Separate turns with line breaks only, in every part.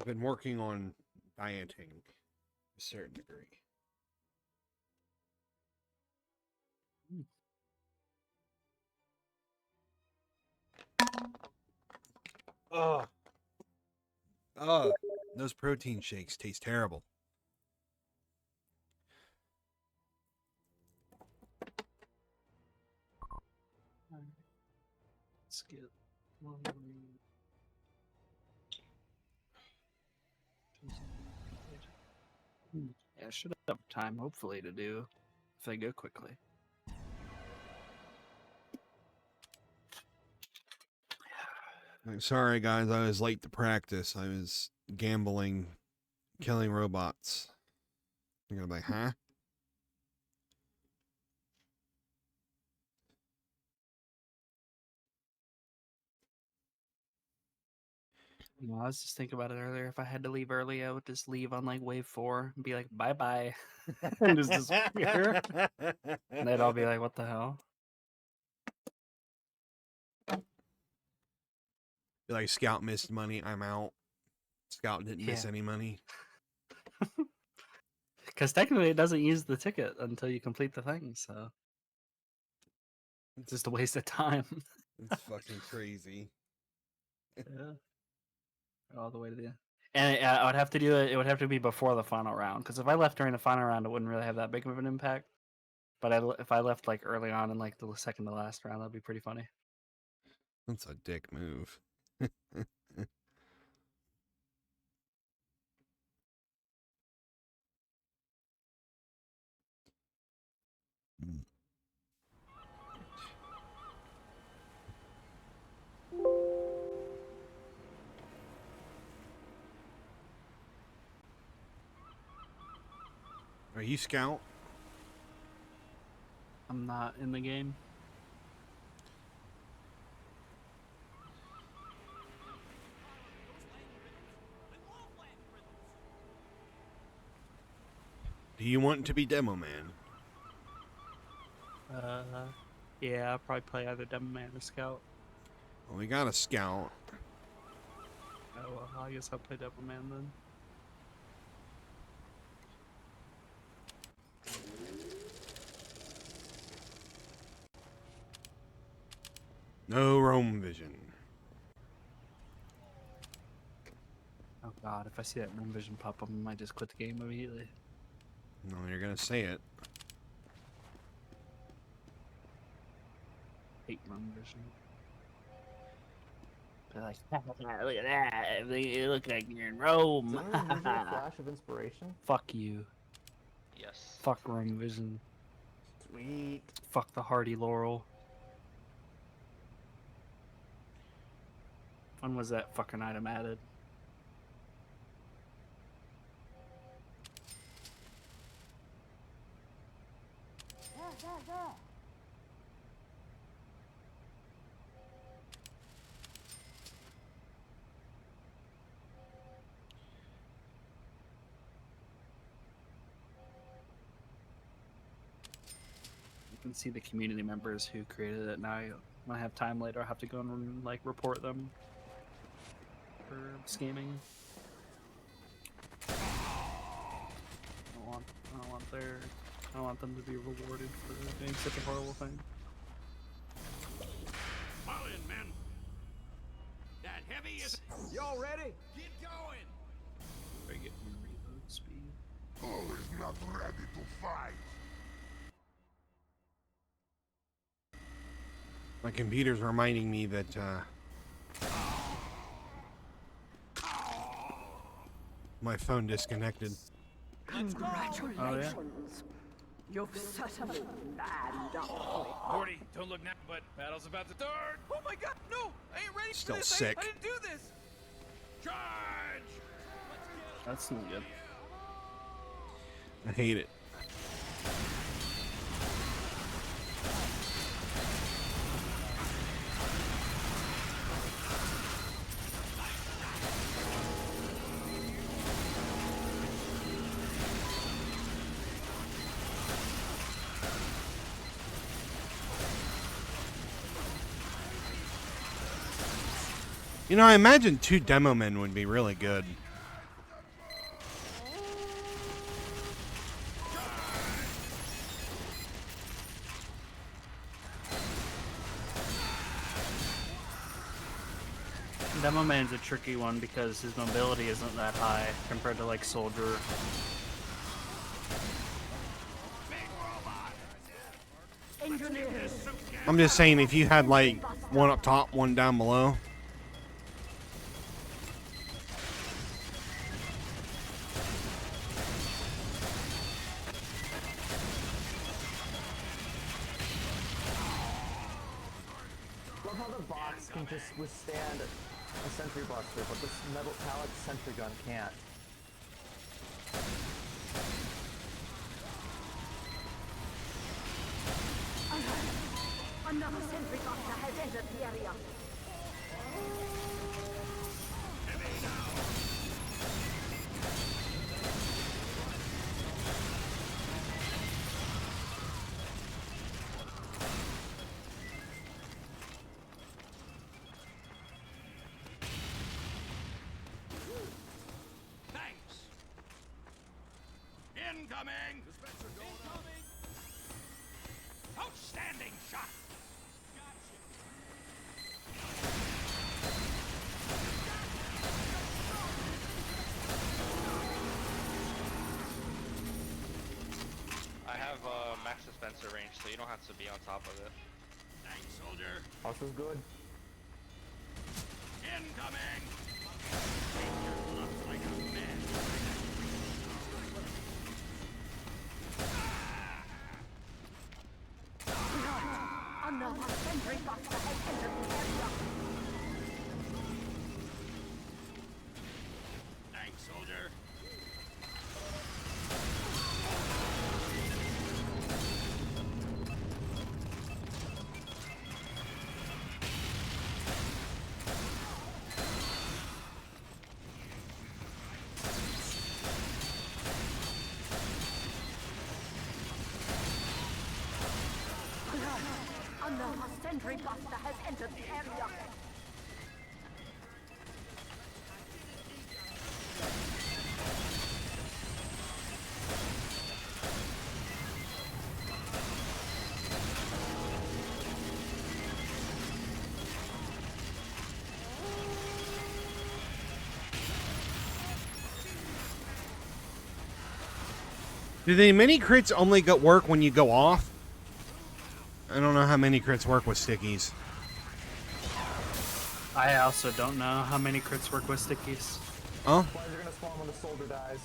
I've been working on dieting to a certain degree. Oh, those protein shakes taste terrible.
Let's get one. Yeah, I should have time, hopefully, to do if they go quickly.
I'm sorry, guys. I was late to practice. I was gambling, killing robots. You're gonna be like, huh?
You know, I was just thinking about it earlier. If I had to leave early, I would just leave on like wave 4 and be like, bye bye. And just disappear. And they'd all be like, what the hell?
Be like, Scout missed money. I'm out. Scout didn't miss
Yeah.
any money.
Because technically it doesn't use the ticket until you complete the thing, so it's just a waste of time.
It's fucking crazy.
Yeah. All the way to the end. And I would have to do it. It would have to be before the final round. Because if I left during the final round, it wouldn't really have that big of an impact. But if I left like early on in like the second to last round, that'd be pretty funny.
That's a dick move. Are you Scout?
I'm not in the game.
Do you want to be Demo Man?
Yeah, I'll probably play either Demo Man or Scout.
Well, we got a Scout.
Oh, well, I guess I'll play Demo Man then.
No roam vision.
Oh god, if I see that room vision pop up, I might just quit the game immediately.
No, you're gonna say it.
Hate room vision. They're like, look at that. You look like you're in Rome.
Does anyone use a flash of inspiration?
Fuck you.
Yes.
Fuck room vision.
Sweet.
Fuck the Hardy Laurel. When was that fucking item added? You can see the community members who created it now. When I have time later, I'll have to go and like report them for scamming. I don't want them to be rewarded for doing such a horrible thing.
Fall in, men. That heavy is.
Y'all ready?
Get going.
Very good reload speed.
Who is not ready to fight?
My computer's reminding me that my phone disconnected.
Congratulations.
Oh, yeah?
You've certainly manned up.
Morty, don't look now, but battle's about to start.
Oh my god, no! I ain't ready
Still
for this.
sick.
I didn't do this.
Charge!
That's not good.
I hate it. You know, I imagine 2 Demo Men would be really good.
Demo man's a tricky one because his mobility isn't that high compared to like soldier.
Engineers.
I'm just saying, if you had like one up top, one down below.
Love how the box can just withstand a sentry buster, but this metallic sentry gun can't.
Another sentry buster has entered the area.
Thanks. Incoming. Incoming. Outstanding shot.
I have max dispenser range, so you don't have to be on top of it.
Thanks, soldier.
Box is good.
Incoming. Danger looks like a man.
Another sentry buster has entered the area.
Thanks, soldier.
Another sentry buster has entered the area.
Do the mini crits only work when you go off? I don't know how many crits work with stickies.
I also don't know how many crits work with stickies.
Oh,
Flies are gonna spawn when the soldier dies.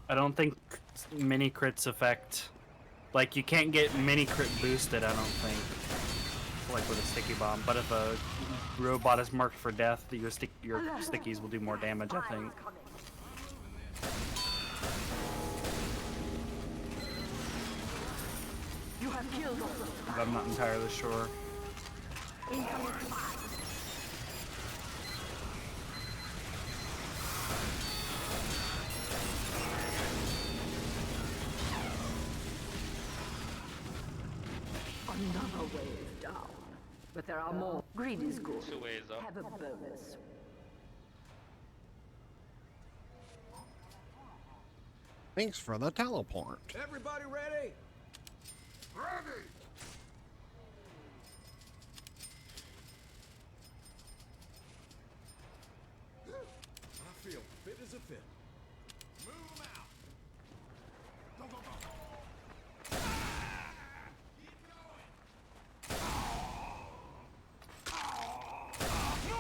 I don't think mini crits affect. Like, you can't get mini crit boosted, I don't think. Like with a sticky bomb. But if a robot is marked for death, your stickies will do more damage, I think.
You have killed all the
But I'm not entirely sure.
incoming fire. Another wave down. But there are more. Greed is good.
2 ways up.
Have a bonus.
thanks for the teleport.
Everybody ready?
Ready!
I feel fit as a fit.
Move 'em out.
Go, go, go!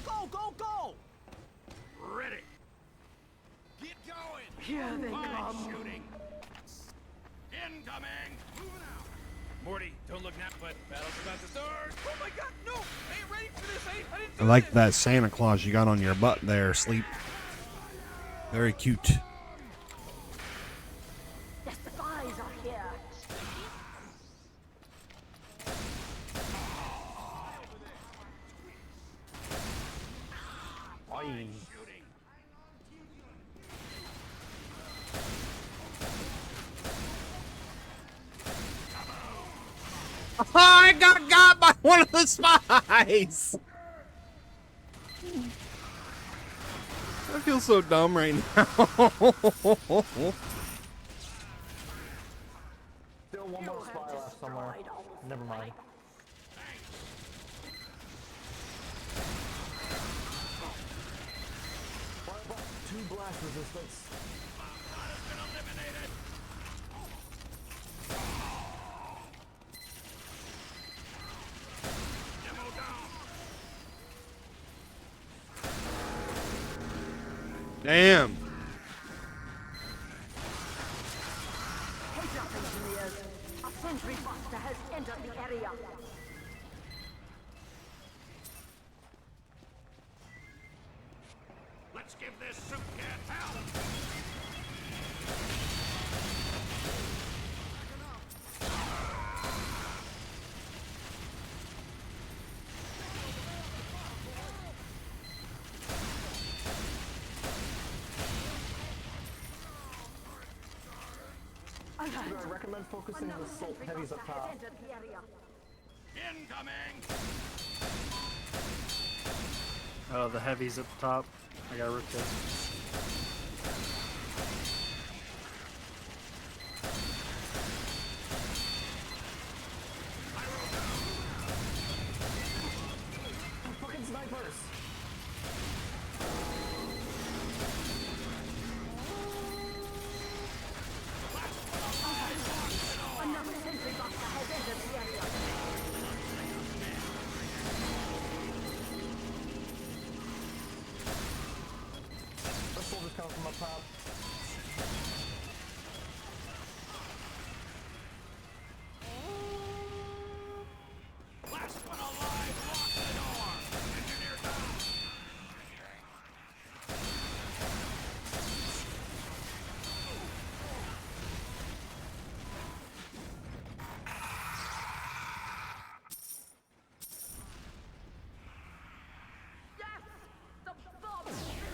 Go, go, go!
Ready. Get going.
Here they
Fine
come.
shooting. Incoming. Moving out. Morty, don't look now, but battle's about to start.
Oh my god, no! I ain't ready for this. I didn't
I
do
like
this.
that Santa Claus you got on your butt there, Sleep. Very cute.
The spies are here.
Aye.
Shooting.
I got by one of the spies! I feel so dumb right now.
Still one more spy left somewhere. Never mind. blast resistance.
Damn.
Heads up, engineers. A sentry buster has entered the area.
Let's give this soup can hell!
Dude, I recommend focusing the assault heavies up top.
Entered the area.
Incoming!
Oh, the heavies at the top. I got root this.
Fucking snipers!
Another sentry buster has entered the area.
The soldiers coming from up top.
Last one alive, lock the door! Engineer down!
Yes! The bomb has stopped.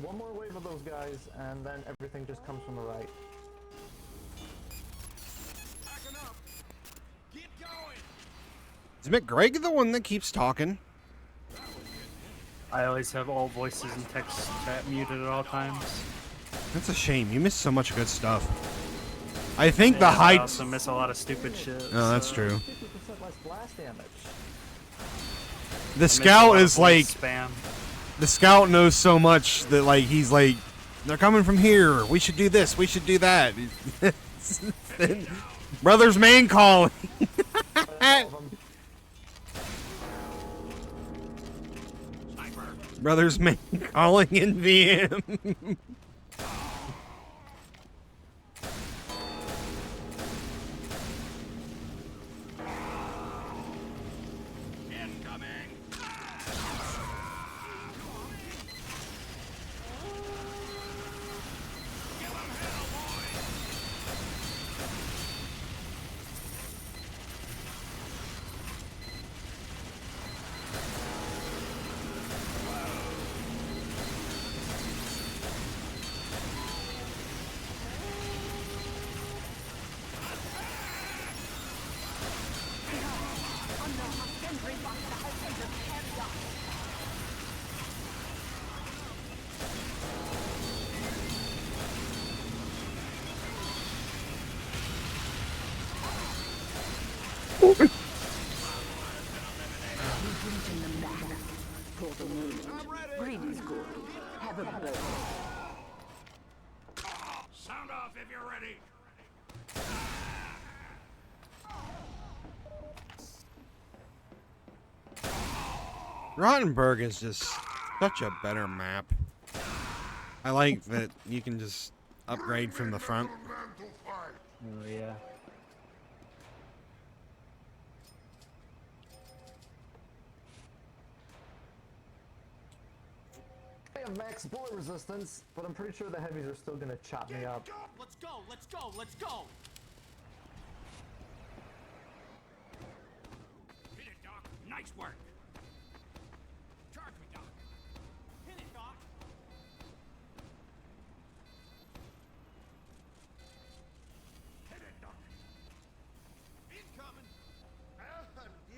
One more wave of those guys, and then everything just comes from the right.
Backing up. Get going.
Is McGregor the one that keeps talking?
I always have all voices and text chat muted at all times.
That's a shame. You missed so much good stuff. I think the
And I
height.
also miss a lot of stupid shit.
Oh, that's
so
true.
50% less blast damage.
The
I miss a
scout
lot of
is like,
voice spam.
the scout knows so much that like he's like, they're coming from here. We should do this. We should do that. Brothers main calling.
All of them.
Sniper!
Brothers main calling in VM.
Incoming! Give 'em hell, boys!
Another sentry buster has entered the area. Reaching the max. Portal movement. Breathing's good. Have a bird.
Sound off if you're ready!
Rottenburg is just such a better map. I like that you can just upgrade from the front.
Mental fight.
Oh yeah.
I have max bullet resistance, but I'm pretty sure the heavies are still gonna chop me up.
Let's go. Let's go. Let's go.
Hit it, Doc! Nice work!
Charge me, Doc. Hit it, Doc.
Hit it, Doc!
Incoming.
And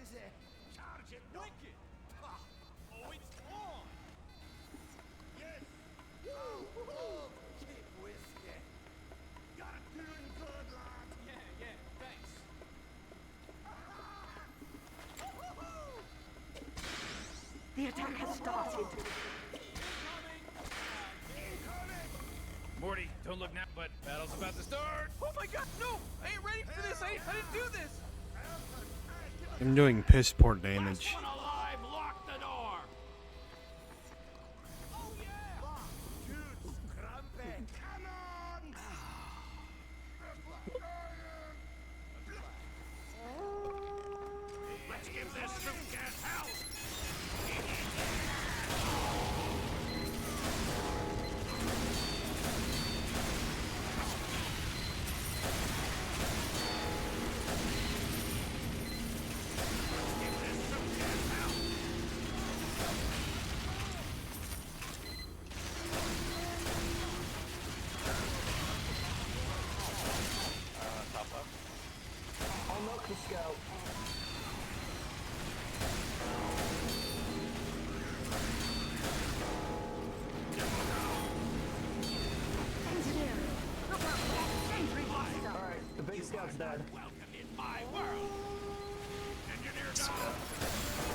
attack has started.
Morty, don't look now, but battle's about to start. Oh my god, no! I ain't ready for this. I didn't do this.
I'm doing piss poor damage.
Last one alive, lock the door. Oh yeah! Let's give this soup gas hell.
Top left.
I'll milk the scout.
Engineer, look out for that sentry buster.
Alright, the big scout's dead.
Welcome in my world. Engineer down.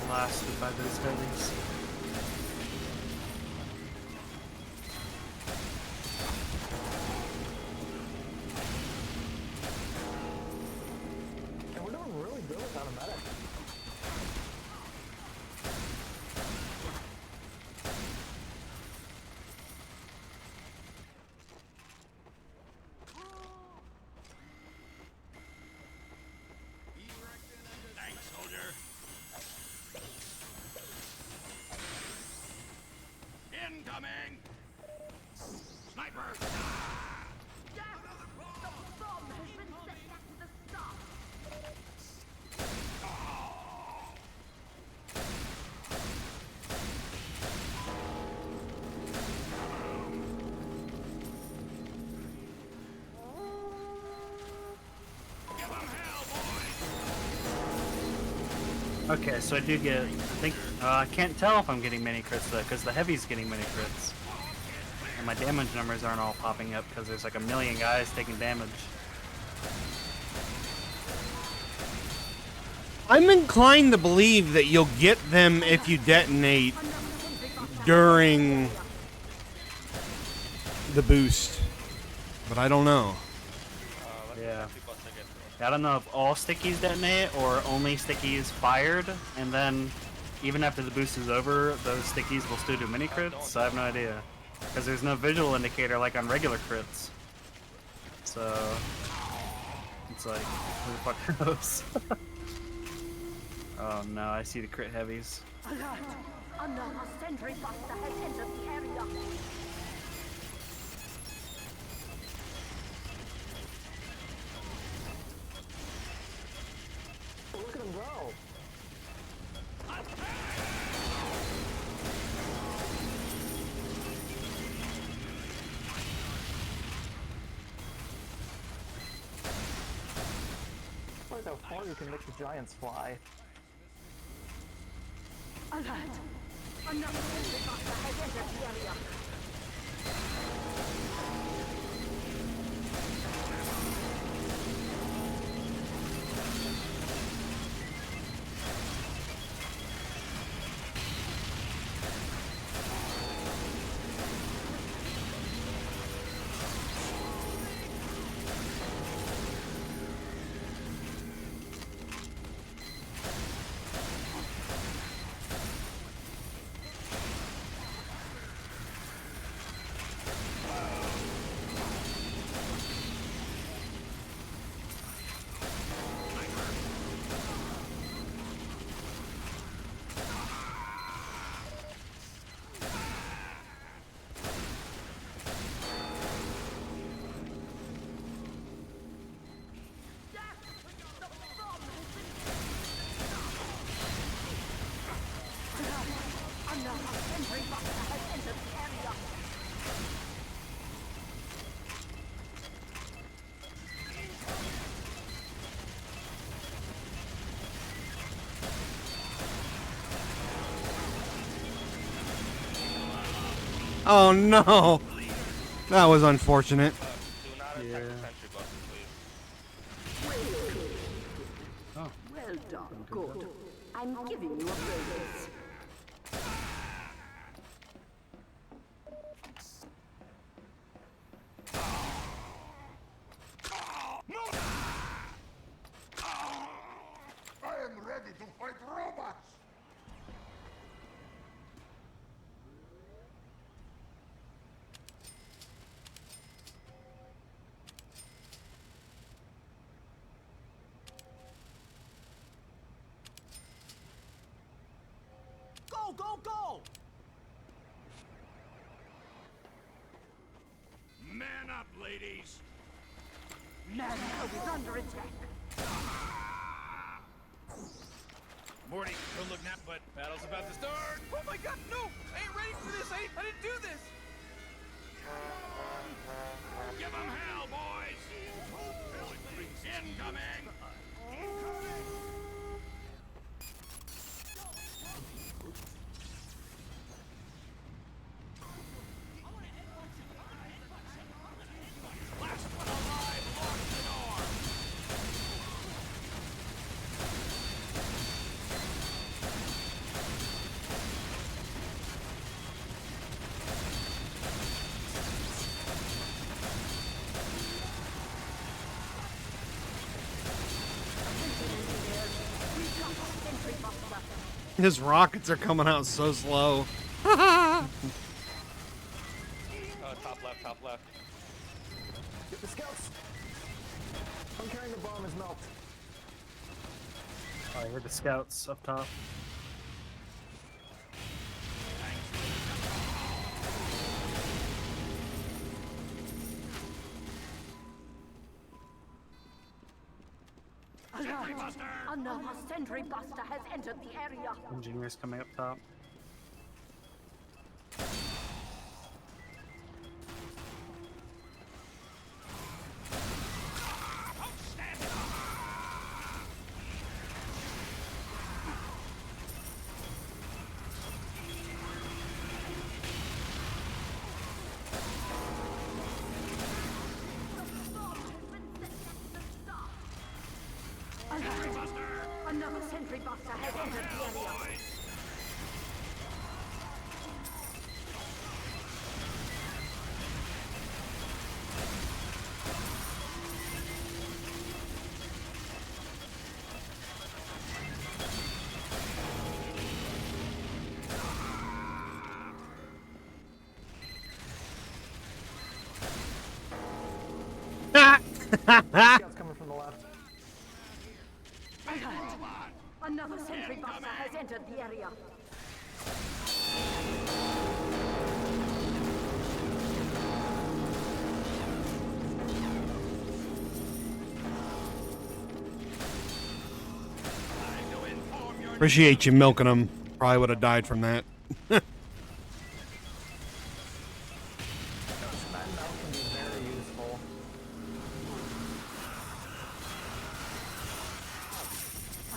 Blasted by those heavies.
And we're doing really good without a medic.
Thanks, soldier. Incoming. Sniper.
Jack, the bomb has been set back to the start.
Give 'em hell, boys.
Okay, so I do get. I think I can't tell if I'm getting mini crits though, because the heavy's getting mini crits, and my damage numbers aren't all popping up because there's like a million guys taking damage.
I'm inclined to believe that you'll get them if you detonate during the boost, but I don't know.
Yeah. I don't know if all stickies detonate or only stickies fired, and then even after the boost is over, those stickies will still do mini crits. So I have no idea, because there's no visual indicator like on regular crits. So it's like, who the fuck knows? Oh no, I see the crit heavies.
Alert! Another sentry buster has entered the area.
Look at him go. Look how far you can make the giants fly.
Alert! Another sentry buster has entered the area.
Oh no! That was unfortunate.
Do not attack
Yeah.
the sentry buster, please.
Well done, good. I'm giving you a bonus.
ladies.
Manhole is under attack.
Morty, don't look now, but battle's about to start. Oh my god, no! I ain't ready for this. I didn't do this.
Give them hell, boys. Incoming. Last one alive, lock the door.
Sentry buster.
His rockets are coming out so slow.
Top left, top left.
Get the scouts. I'm carrying the bomb as melt.
I heard the scouts up top.
Alert! Another sentry buster has entered the area.
Engineers coming up top.
Alert! Another sentry buster has entered the area.
Scouts coming from the left.
Alert! Another sentry buster has entered the area.
Appreciate you milking him. Probably would have died from that.
That melt can be very useful.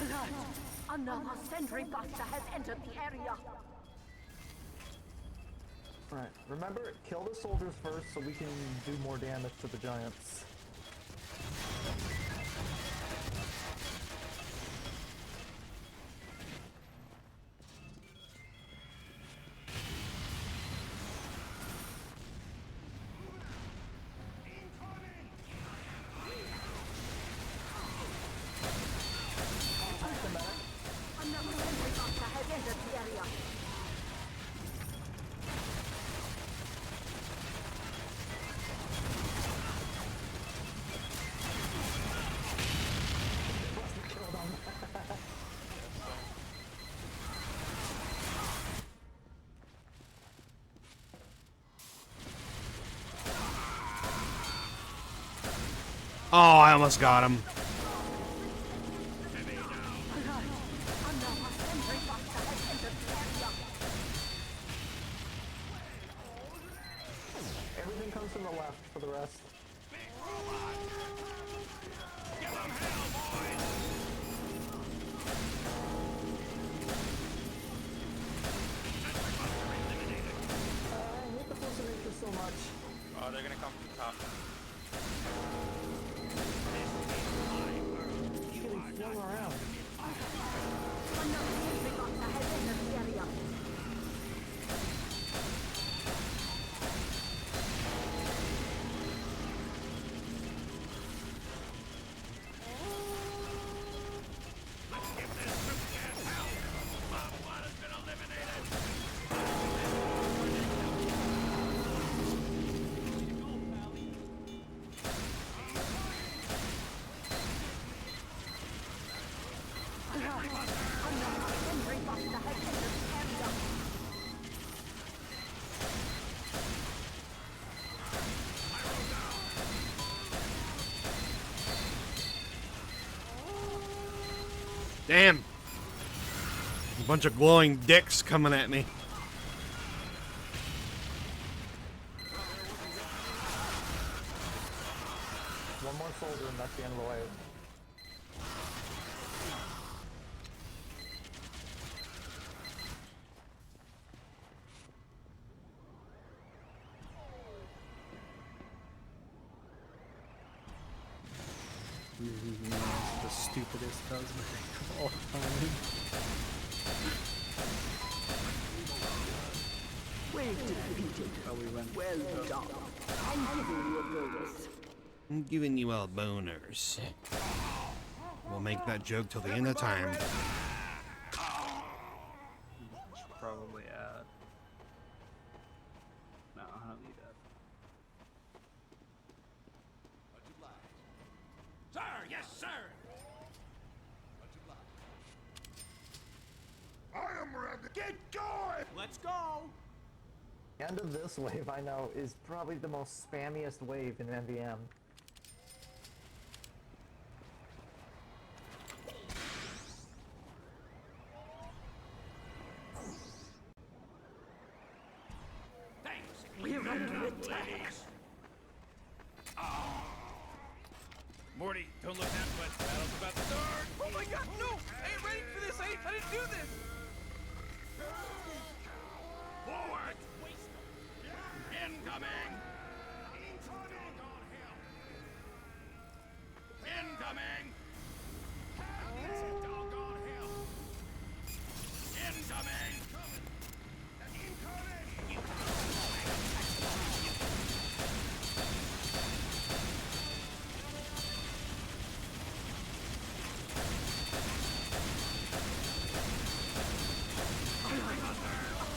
Alert! Another sentry buster has entered the area.
Alright, remember, kill the soldiers first so we can do more damage to the giants.
Another sentry buster has entered the area.
Oh, I almost got him.
Another sentry buster has entered the area.
Everything comes from the left for the rest. I hate the force of nature so much.
Oh, they're gonna come from the top.
He's getting flung around.
Another sentry buster has entered the area.
Damn. A bunch of glowing dicks coming at me.
One more soldier and that's the end of the wave.
The stupidest cosmetic of all time.
Wave defeated.
Oh, we went.
Well done. I'm giving you a bonus.
I'm giving you all boners. We'll make that joke till the end of time.
Probably add. No, I don't need that.
Sir, yes, sir.
I am ready. Get going.
Let's go.
The end of this wave, I know, is probably the most spammiest wave in MVM.
Thanks.
We're under attack.
Morty, don't look that, but battle's about to start. Oh my god, no! I ain't ready for this. I didn't do this.
Forward. Incoming. Incoming. Incoming.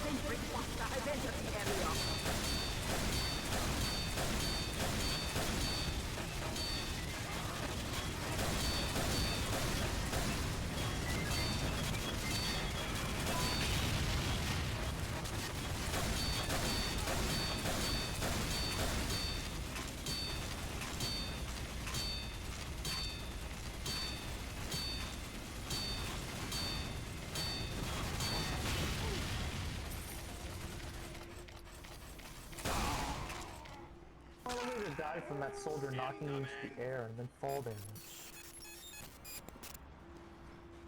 Sentry buster has entered the area.
Well, a way to die from that soldier knocking you into the air and then fall damage.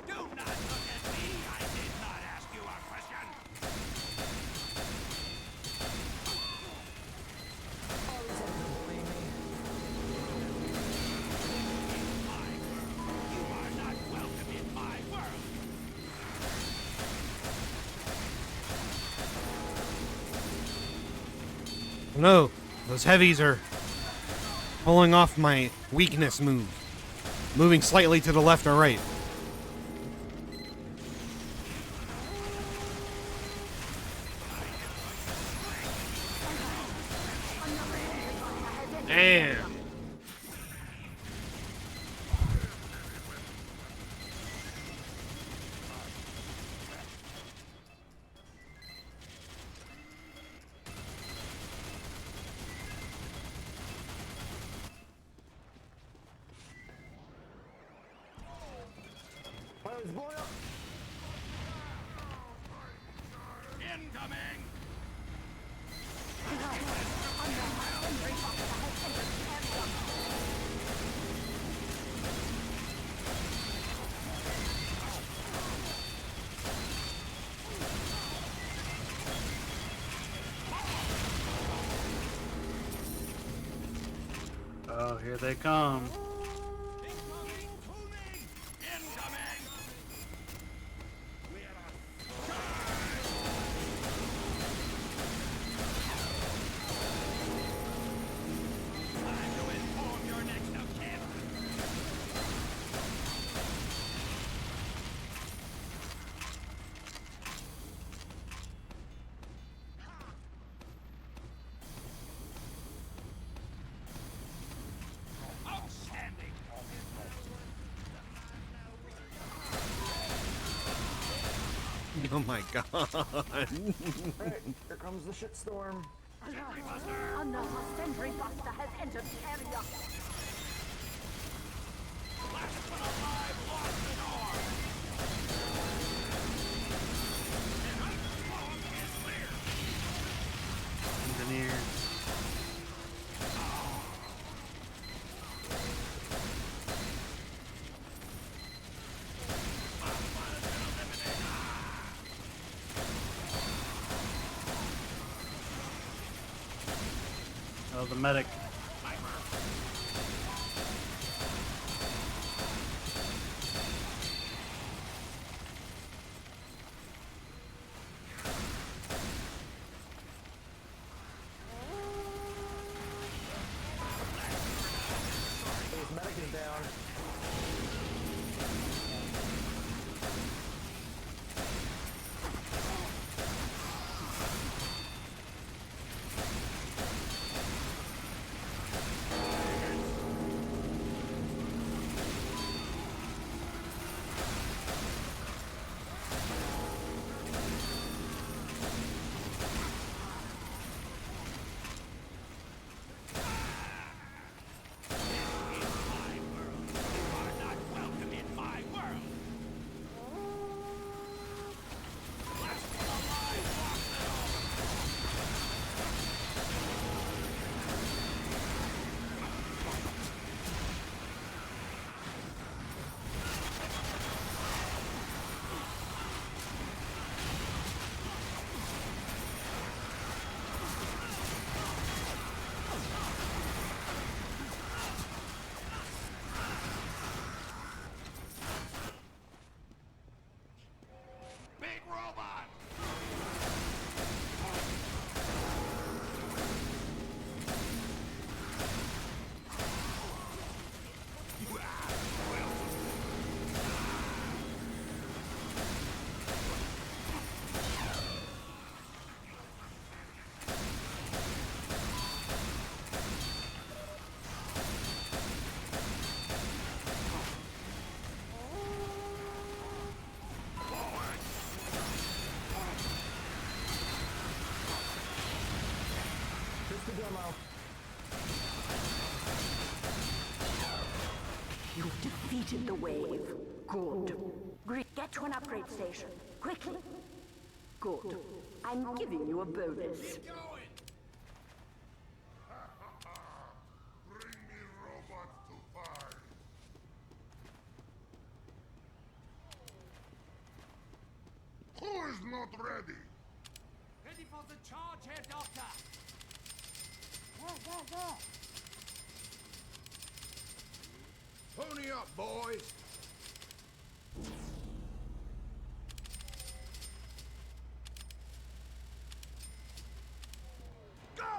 Do not look at me. I did not ask you a question. My world. You are not welcome in my world.
No, those heavies are pulling off my weakness move. Moving slightly to the left or right. Damn.
Oh, it's blowing up!
Incoming.
Oh, here they come.
Incoming. Time to inform your next of kin. Outstanding.
Oh my god.
Alright, here comes the shitstorm.
Another sentry buster has entered the area.
Last one alive lost an arm.
Oh, the medic.
His medic is down.
Welcome in my world. Big robot.
Here's the demo.
You've defeated the wave. Good. Grit, get to an upgrade station. Quickly. Good. I'm giving you a bonus.
Bring me robots to fight. Who is not ready?
Ready for the charge, Herr Doctor.
Pony up, boys.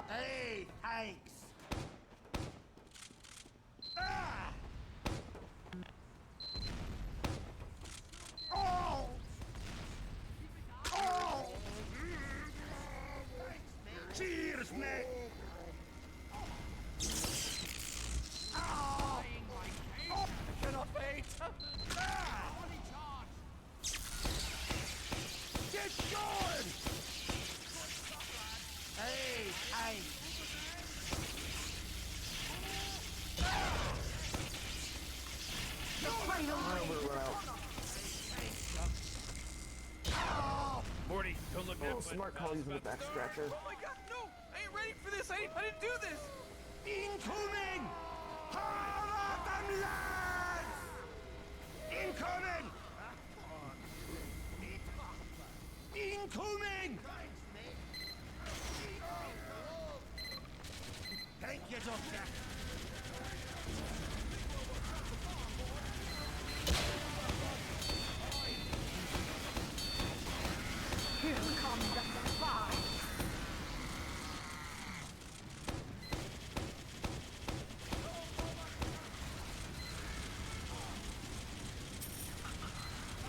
Hey, Hanks! Ah! Oh! Oh! Cheers, mate! Oh! I cannot wait! Ah! Get going! Hey, Hanks!
Morty, don't look
Oh,
that
smart call using the back scratcher.
Oh my god, no! I ain't ready for this! I didn't do this!
Incoming! Hold them, lads! Incoming! Incoming! Thank you, Doctor.
Here comes the spy.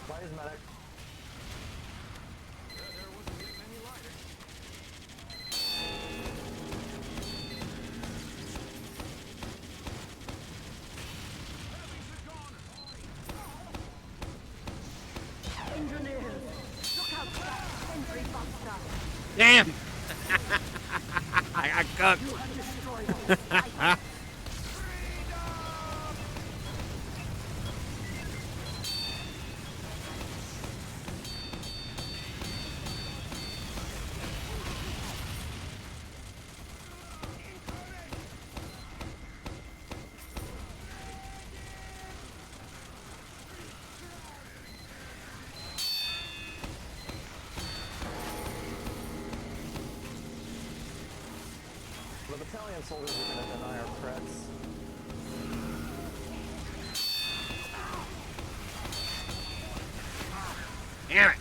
Why is medic?
Engineers, look out for that sentry buster.
Damn! I got cooked.
You have destroyed all sight.
Let us Italian soldiers are gonna deny our threats.
Damn it!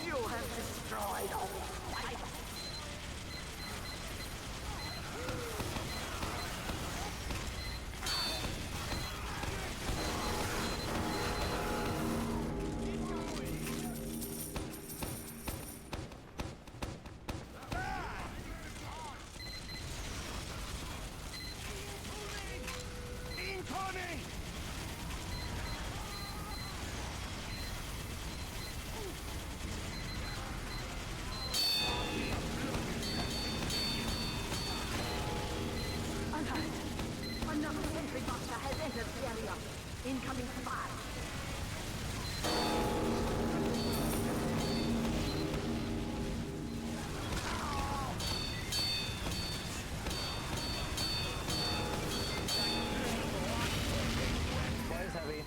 You have destroyed all life.
Incoming!
Alert! Another sentry buster has entered the area. Incoming fire.
Flies heavy.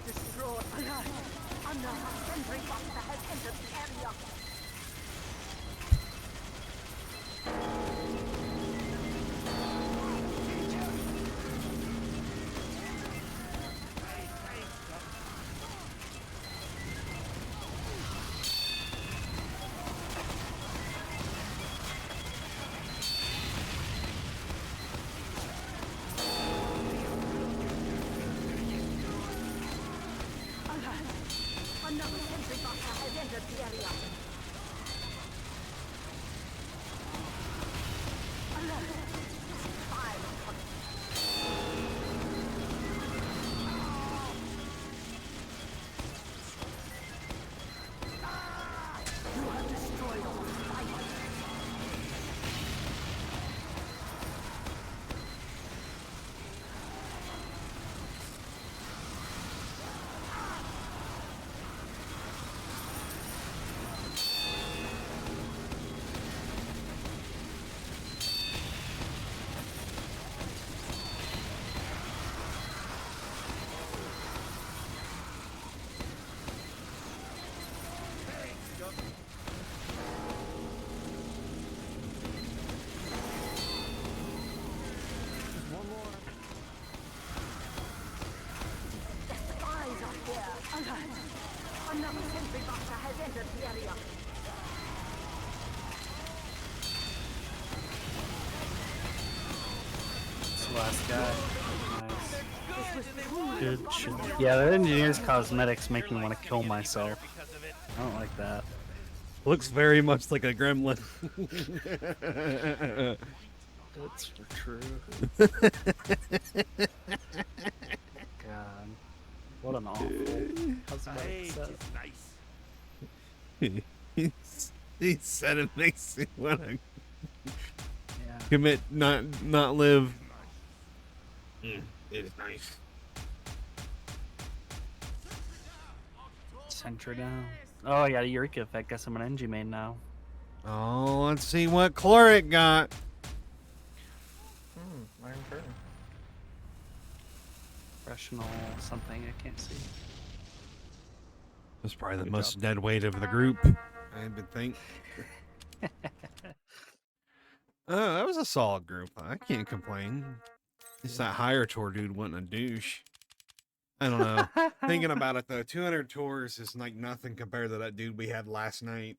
Destroy. Alert! Another sentry buster has entered the area. Alert! Another sentry buster has entered the area. Alert! Fire. You have destroyed all life.
One more.
The spies are here. Alert! Another sentry buster has entered the area.
It's the last guy. Nice. Good shit. Yeah, the engineer's cosmetics make me want to kill myself. I don't like that.
Looks very much like a gremlin.
That's for true. God. What an awful cosmetic set.
He said it makes me want to
Yeah.
commit, not live. It is nice.
Center down. Oh, I got a Eureka effect. Guess I'm an NG main now.
Oh, let's see what Chloric got.
Iron Curtain.
Professional something. I can't see.
That's probably the
Good
most
job.
dead weight of the group, I would think. That was a solid group. I can't complain. It's that higher tour dude wasn't a douche. I don't know. Thinking about it though, 200 tours is like nothing compared to that dude we had last night.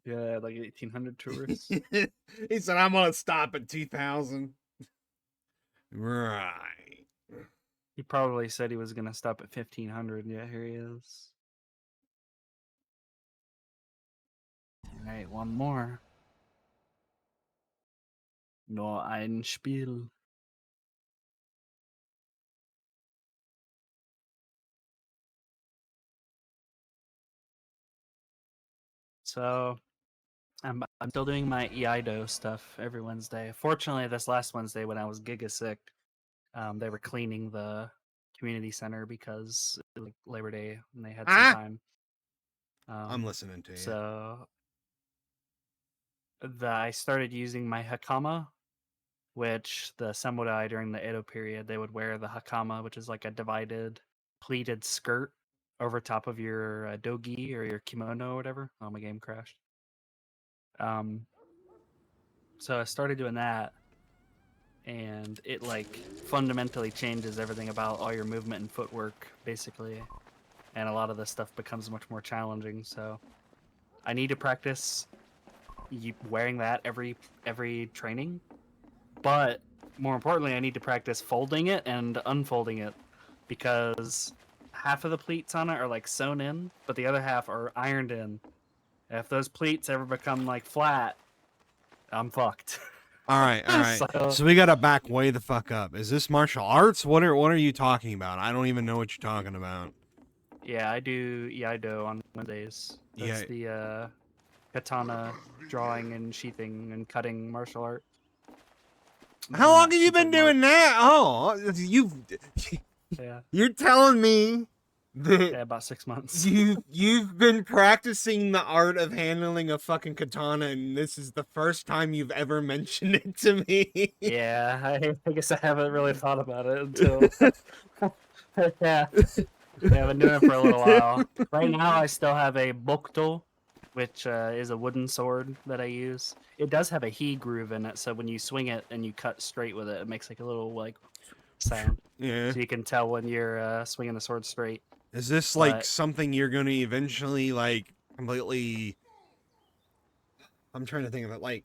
Yeah, like 1800 tourists.
He said, "I'm gonna stop at 2,000." Right.
He probably said he was gonna stop at 1500. Yeah, here he is. All right, one more. No ein Spiel. So, I'm still doing my EIDO stuff every Wednesday. Fortunately, this last Wednesday when I was giga sick, they were cleaning the community center because it was like Labor Day and they had some time.
I'm listening to you.
So I started using my hakama, which the samurai during the Edo period, they would wear the hakama, which is like a divided pleated skirt over top of your dogi or your kimono or whatever. Oh, my game crashed. So I started doing that, and it like fundamentally changes everything about all your movement and footwork, basically. And a lot of this stuff becomes much more challenging. So I need to practice wearing that every training, but more importantly, I need to practice folding it and unfolding it, because half of the pleats on it are like sewn in, but the other half are ironed in. If those pleats ever become like flat, I'm fucked.
All right. So we gotta back way the fuck up. Is this martial arts? What are you talking about? I don't even know what you're talking about.
Yeah, I do Iaido on Wednesdays. That's the katana drawing and sheathing and cutting martial art.
How long have you been doing that? Oh,
Yeah.
You're telling me that
Yeah, about 6 months.
you've been practicing the art of handling a fucking katana, and this is the first time you've ever mentioned it to me.
Yeah, I guess I haven't really thought about it until. Yeah, I've been doing it for a little while. Right now, I still have a bokuto, which is a wooden sword that I use. It does have a he groove in it, so when you swing it and you cut straight with it, it makes like a little like sound.
Yeah.
So you can tell when you're swinging the sword straight.
Is this like
But-
something you're going to eventually like completely? I'm trying to think of it. Like,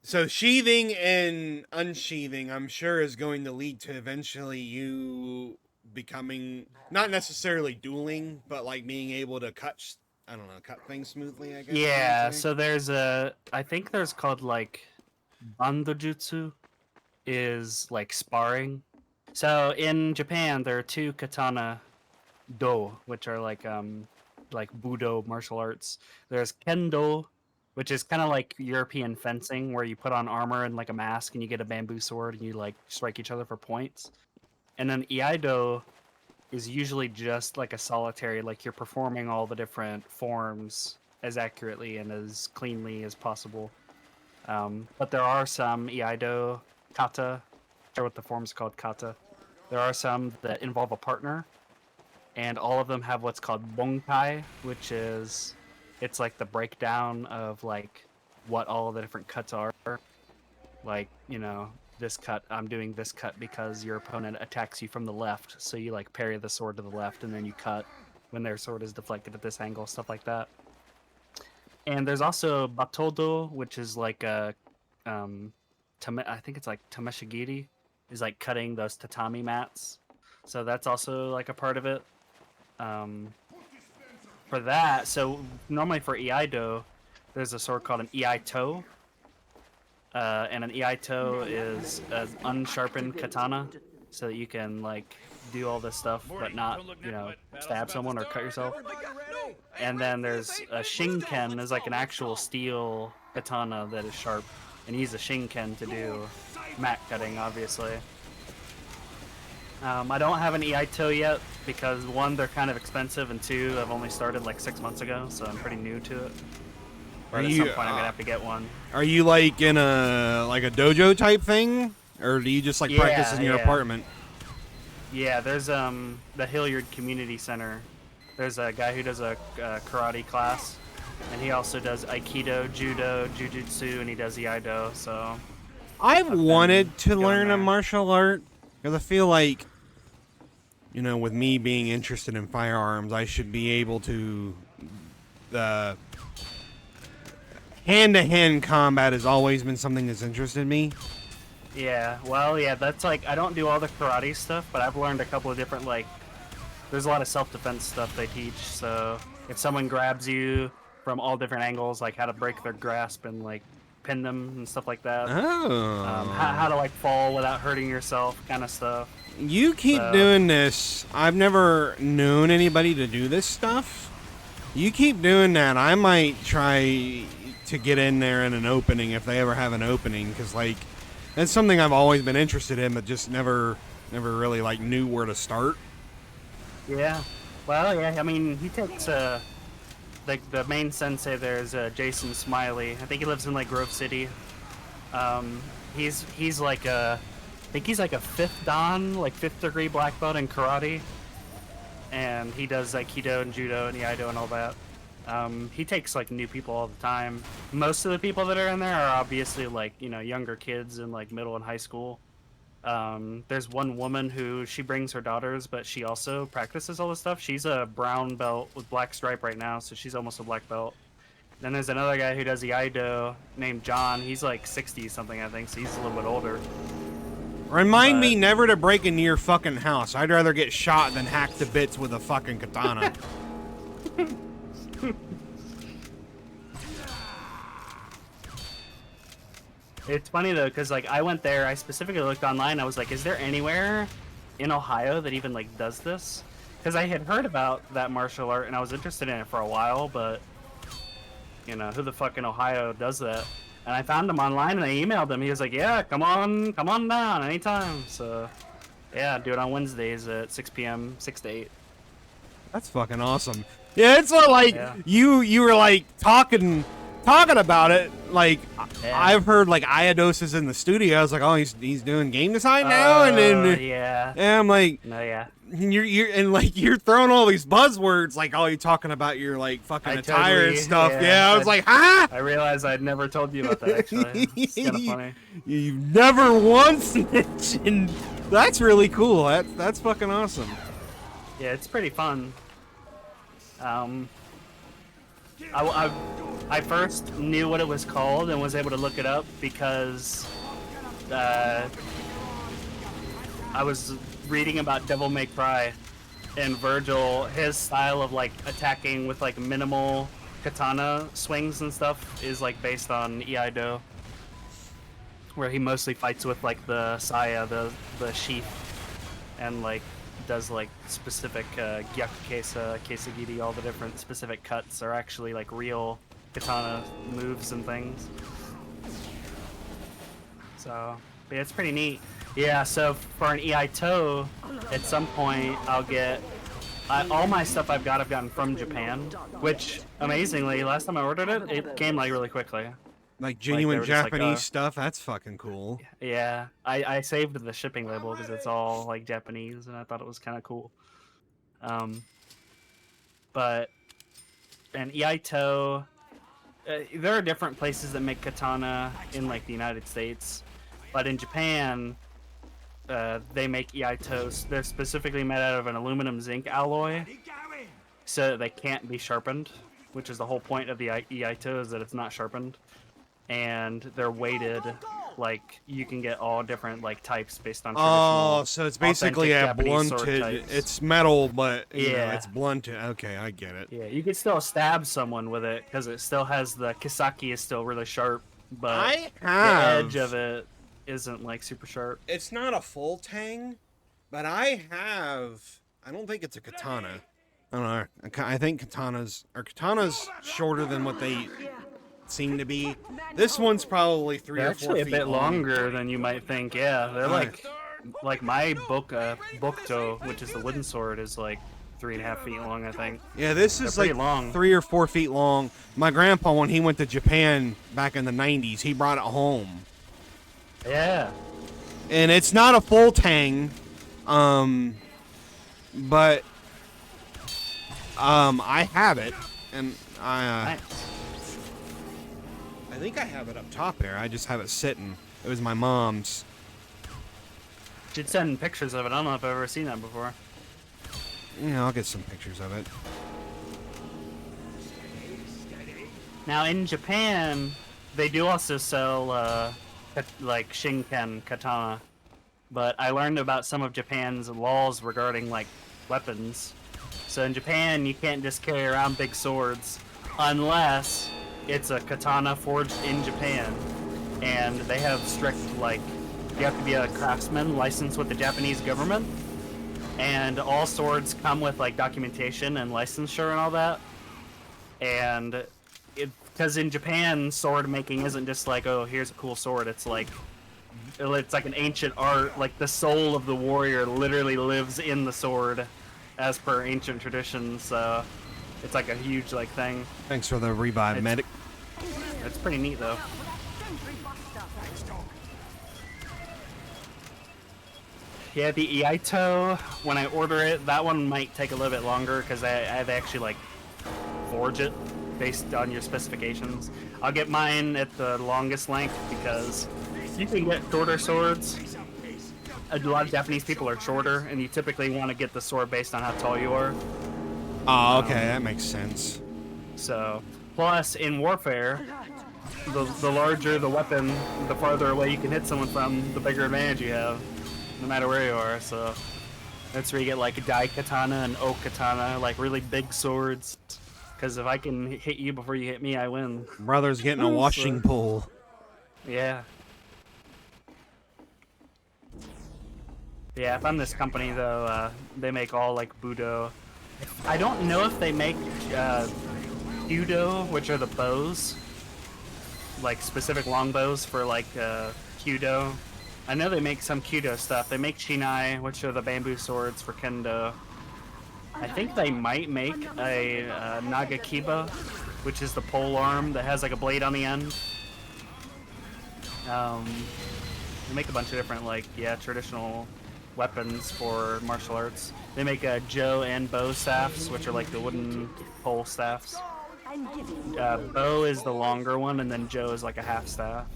so sheathing and unsheathing, I'm sure, is going to lead to eventually you becoming not necessarily dueling, but like being able to cut. I don't know, cut things smoothly. I guess.
Yeah, so there's I think there's called like bandojutsu, is like sparring. So in Japan, there are two katana do, which are like budo martial arts. There's kendo, which is kind of like European fencing, where you put on armor and like a mask, and you get a bamboo sword, and you like strike each other for points. And then iaido is usually just like a solitary, like you're performing all the different forms as accurately and as cleanly as possible. But there are some iaido kata, not sure what the form's called, kata. There are some that involve a partner, and all of them have what's called bonkai, which is, it's like the breakdown of like what all of the different cuts are. Like, you know, this cut, I'm doing this cut because your opponent attacks you from the left, so you like parry the sword to the left and then you cut when their sword is deflected at this angle, stuff like that. And there's also batodo, which is like a I think it's like tameshigiri, is like cutting those tatami mats, so that's also like a part of it. For that, so normally for iaido, there's a sword called an iaito. And an iaito is an unsharpened katana, so that you can like do all this stuff, but not, you know, stab someone or cut yourself. And then there's a shinken, is like an actual steel katana that is sharp, and you use a shinken to do mat cutting, obviously. I don't have an iaito yet because one, they're kind of expensive, and two, I've only started like 6 months ago, so I'm pretty new to it. But at some point, I'm gonna have to get one.
Are you like in a dojo type thing, or do you just like practice in your apartment?
Yeah, there's the Hilliard Community Center. There's a guy who does a karate class, and he also does aikido, judo, jujutsu, and he does iaido. So
I've wanted to learn
there.
a martial art because I feel like, you know, with me being interested in firearms, I should be able to. Hand-to-hand combat has always been something that's interested me.
yeah, well, yeah, that's like, I don't do all the karate stuff, but I've learned a couple of different, like, there's a lot of self-defense stuff they teach. So if someone grabs you from all different angles, like how to break their grasp and like pin them and stuff like that.
Oh.
How to like fall without hurting yourself, kind of stuff.
You keep doing this. I've never known anybody to do this stuff. You keep doing that, I might try to get in there in an opening if they ever have an opening, because like that's something I've always been interested in, but just never really like knew where to start.
Yeah. Well, yeah. I mean, he takes the main sensei there is Jason Smiley. I think he lives in like Grove City. He's like I think he's like a 5th dan, like 5th degree black belt in karate, and he does aikido and judo and iaido and all that. He takes like new people all the time. Most of the people that are in there are obviously like, you know, younger kids in like middle and high school. There's one woman who she brings her daughters, but she also practices all this stuff. She's a brown belt with black stripe right now, so she's almost a black belt. Then there's another guy who does iaido named John. He's like 60 something, I think, so he's a little bit older.
Remind me never to break into your fucking house. I'd rather get shot than hacked to bits with a fucking katana.
It's funny though, because like I went there, I specifically looked online. I was like, is there anywhere in Ohio that even like does this? Because I had heard about that martial art and I was interested in it for a while, but you know, who the fuck in Ohio does that? And I found him online and I emailed him. He was like, yeah, come on down anytime. So yeah, do it on Wednesdays at 6 p.m., 6 to 8.
That's fucking awesome. Yeah, it's not like
Yeah.
you were like talking about it. Like
Yeah.
I've heard like Iaidos in the studio. I was like, oh, he's doing game design now, and then
yeah.
and I'm like,
No, yeah.
you're throwing all these buzzwords like, oh, you're talking about your like fucking
I
attire and
totally-
stuff.
yeah,
Yeah, I was like, huh?
I realized I'd never told you about that actually. It's kind of funny.
You've never once mentioned. That's really cool. That's fucking awesome.
Yeah, it's pretty fun. I first knew what it was called and was able to look it up because I was reading about Devil May Cry, and Virgil, his style of like attacking with like minimal katana swings and stuff is like based on Iaido, where he mostly fights with like the saya, the sheath, and like does like specific gyakukesa, kesagiri, all the different specific cuts are actually like real katana moves and things. So, but yeah, it's pretty neat. Yeah, so for an Iaido, at some point I'll get all my stuff I've gotten from Japan, which amazingly, last time I ordered it, it came like really quickly.
Like genuine
were just like,
Japanese stuff. That's fucking cool.
Yeah, I saved the shipping label because it's all like Japanese, and I thought it was kind of cool. But an Iaido, there are different places that make katana in like the United States, but in Japan, they make Iaidos. They're specifically made out of an aluminum zinc alloy, so that they can't be sharpened, which is the whole point of the Iaido, is that it's not sharpened. And they're weighted, like you can get all different like types based on traditional.
Oh, so it's basically a
authentic Japanese sword
blunted.
types.
It's metal, but you know,
Yeah.
it's blunted. Okay, I get it.
Yeah, you could still stab someone with it because it still has the kisaki is still really sharp, but
I
the
have.
edge of it isn't like super sharp.
It's not a full tang, but I have. I don't think it's a katana. I don't know. I think katana's shorter than what they seem to be. This one's probably 3
They're
or 4
actually a
feet
bit
long.
longer than you might think. Yeah, they're
Alright.
like my bokto, which is the wooden sword, is like 3.5 feet long, I think.
Yeah, this is
They're
like
pretty long.
3 or 4 feet long. My grandpa, when he went to Japan back in the 90s, he brought it home.
Yeah.
And it's not a full tang, but I have it, and
Nice.
I think I have it up top there. I just have it sitting. It was my mom's.
Should send pictures of it. I don't know if I've ever seen that before.
Yeah, I'll get some pictures of it.
Now in Japan, they do also sell like Shinken katana, but I learned about some of Japan's laws regarding like weapons. So in Japan, you can't just carry around big swords unless it's a katana forged in Japan, and they have strict like you have to be a craftsman licensed with the Japanese government, and all swords come with like documentation and licensure and all that. And because in Japan, sword making isn't just like, oh, here's a cool sword. It's like an ancient art. Like the soul of the warrior literally lives in the sword, as per ancient traditions. So It's like a huge like thing.
Thanks for the revive,
It's-
medic.
It's pretty neat though. Yeah, the Iaito, when I order it, that one might take a little bit longer because I have to actually like forge it based on your specifications. I'll get mine at the longest length because you can get shorter swords. A lot of Japanese people are shorter, and you typically want to get the sword based on how tall you are.
Oh, okay, that makes sense.
So, plus in warfare, the larger the weapon, the farther away you can hit someone from, the bigger advantage you have, no matter where you are. So that's where you get like Dai Katana and O Katana, like really big swords. Because if I can hit you before you hit me, I win.
Brother's getting a washing pool.
Yeah. Yeah, if I'm this company though, they make all like Budo. I don't know if they make Kyudo, which are the bows, like specific longbows for like Kyudo. I know they make some Kyudo stuff. They make Shinai, which are the bamboo swords for Kendo. I think they might make a Nagakiba, which is the pole arm that has like a blade on the end. They make a bunch of different like traditional weapons for martial arts. They make Jo and bow staffs, which are like the wooden pole staffs. Bow is the longer one, and then Jo is like a half staff.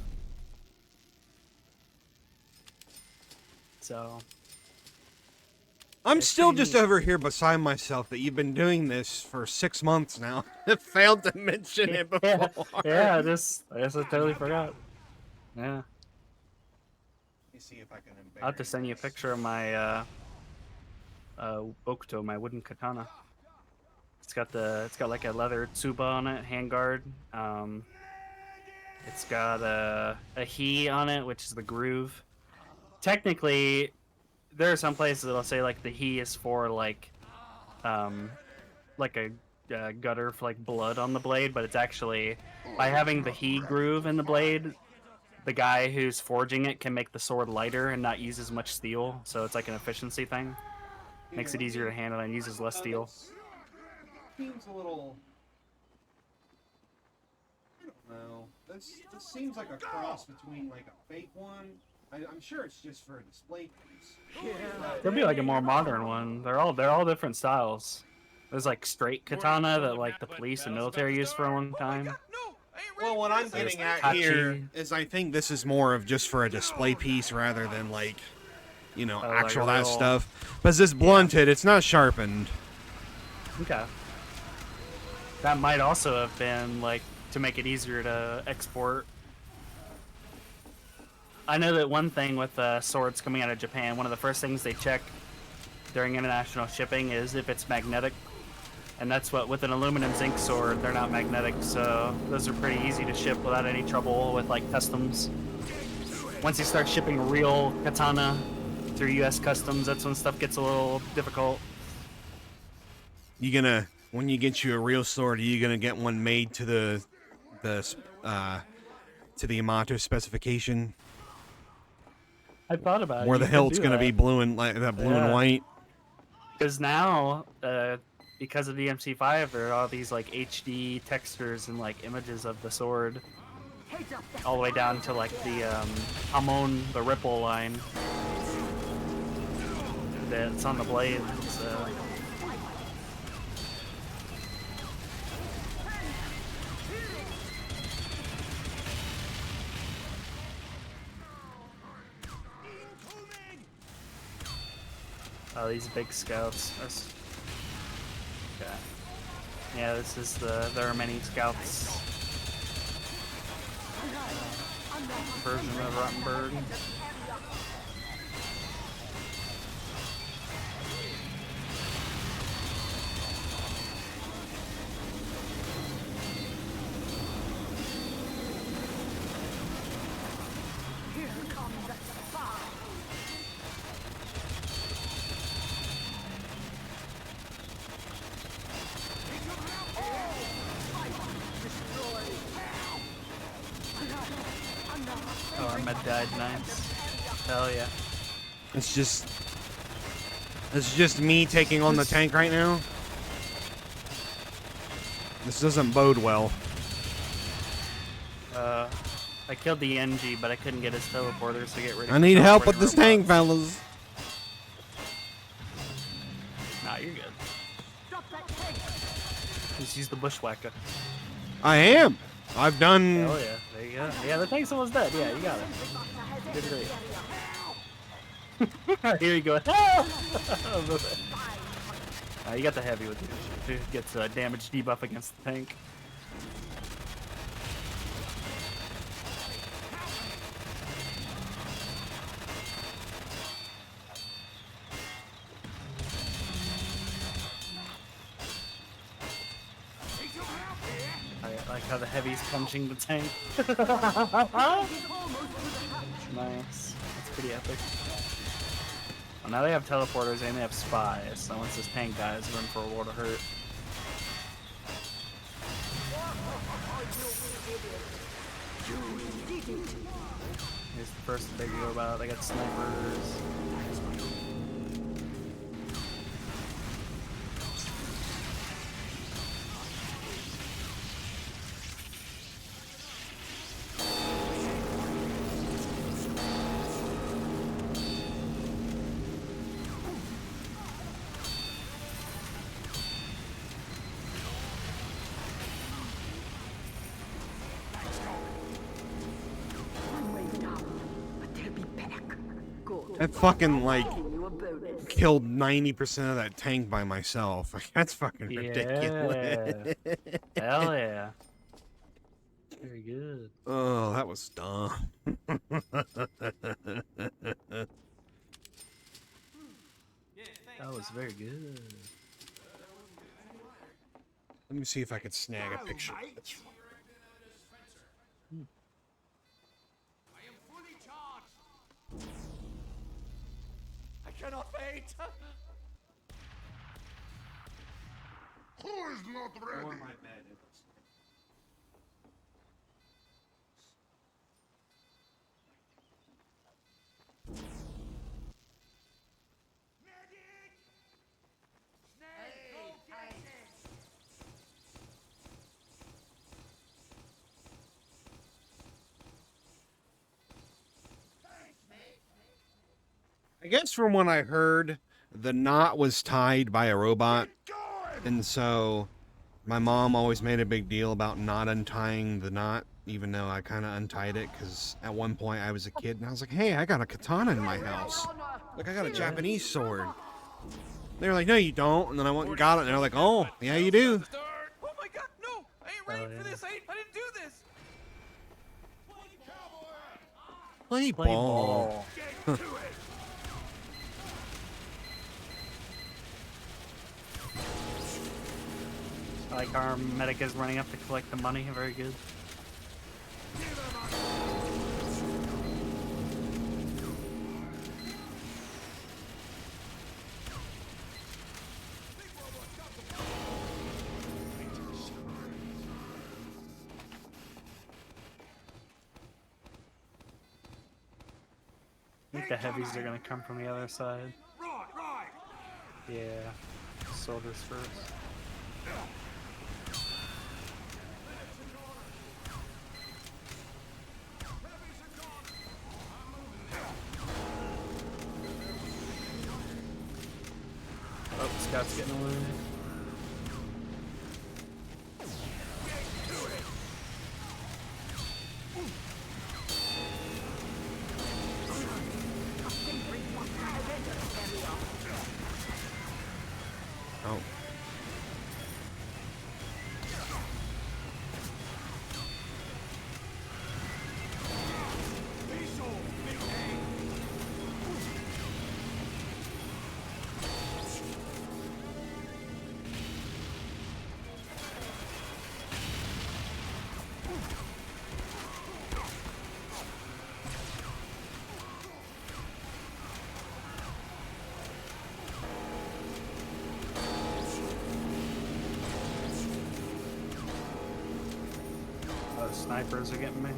So
I'm still just over here beside myself that you've been doing this for 6 months now. I failed to mention it before.
yeah, I guess I totally forgot. Yeah.
Let me see if I can
I'll have to send you a picture of my Bokuto, my wooden katana. It's got like a leather tsuba on it, handguard. It's got a he on it, which is the groove. Technically, there are some places that'll say like the he is for like a gutter for like blood on the blade, but it's actually by having the he groove in the blade, the guy who's forging it can make the sword lighter and not use as much steel, so it's like an efficiency thing. Makes it easier to handle and uses less steel.
Seems a little. I don't know. This seems like a cross between like a fake one. I'm sure it's just for a display piece.
There'll be like a more modern one. They're all different styles. There's like straight katana that like the police and military used for a long time.
Well, what I'm getting at here is I think this is more of just for a display piece rather than like, actual
like
that stuff. Because this blunted, it's not sharpened.
Okay. That might also have been like to make it easier to export. I know that one thing with swords coming out of Japan, one of the first things they check during international shipping is if it's magnetic. And that's what, with an aluminum zinc sword, they're not magnetic, so those are pretty easy to ship without any trouble with like customs. Once you start shipping real katana through US customs, that's when stuff gets a little difficult.
When you get you a real sword, are you gonna get one made to the Yamato specification?
I thought about it.
Where the
You could
hilt's
do
gonna
that.
be blue and and white.
Because now, because of the MC5, there are all these like HD textures and like images of the sword, all the way down to like the Hamon, the ripple line that's on the blade. So. Oh, these big scouts. Okay. Yeah, this is there are many scouts. Version of Rottenberg. Oh, our med died, nice. Hell yeah.
It's just me taking on the tank right now. This doesn't bode well.
I killed the NG, but I couldn't get his teleporters to get rid of.
I need help with
teleporting
this tank,
robots.
fellas.
Nah, you're good. Just use the bushwhacker.
I am. I've done.
Hell yeah, there you go. Yeah, the tank's almost dead. Yeah, you got it. Good for you. Here you go. You got the heavy with you. It gets a damage debuff against the tank. I like how the heavy's punching the tank. Nice. That's pretty epic. Well, now they have teleporters and they have spies, so once this tank dies, we're in for a world of hurt. Here's the first big robot. They got snipers.
One wave down, but they'll be back. Good.
I fucking like
Giving you a bonus.
killed 90% of that tank by myself. That's fucking ridiculous.
Hell yeah. Very good.
Oh, that was dumb.
That was very good.
Let me see if I can snag a picture.
I am fully charged. I cannot wait. Who is not ready? Medic! Snake, go get it!
I guess from what I heard, the knot was tied by a robot, and so my mom always made a big deal about not untying the knot, even though I kind of untied it, because at one point I was a kid, and I was like, hey, I got a katana in my house. Like, I got a Japanese sword. They were like, no, you don't, and then I went and got it, and they're like, oh, yeah, you do.
Oh my god, no! I ain't ready for this. I didn't do this.
Play
Play
ball.
ball. I like our medic is running up to collect the money. Very good. I think the heavies are gonna come from the other side.
Right, right.
Yeah. Soldiers first. Oh, Scout's getting away.
Oh.
Oh, snipers are getting me.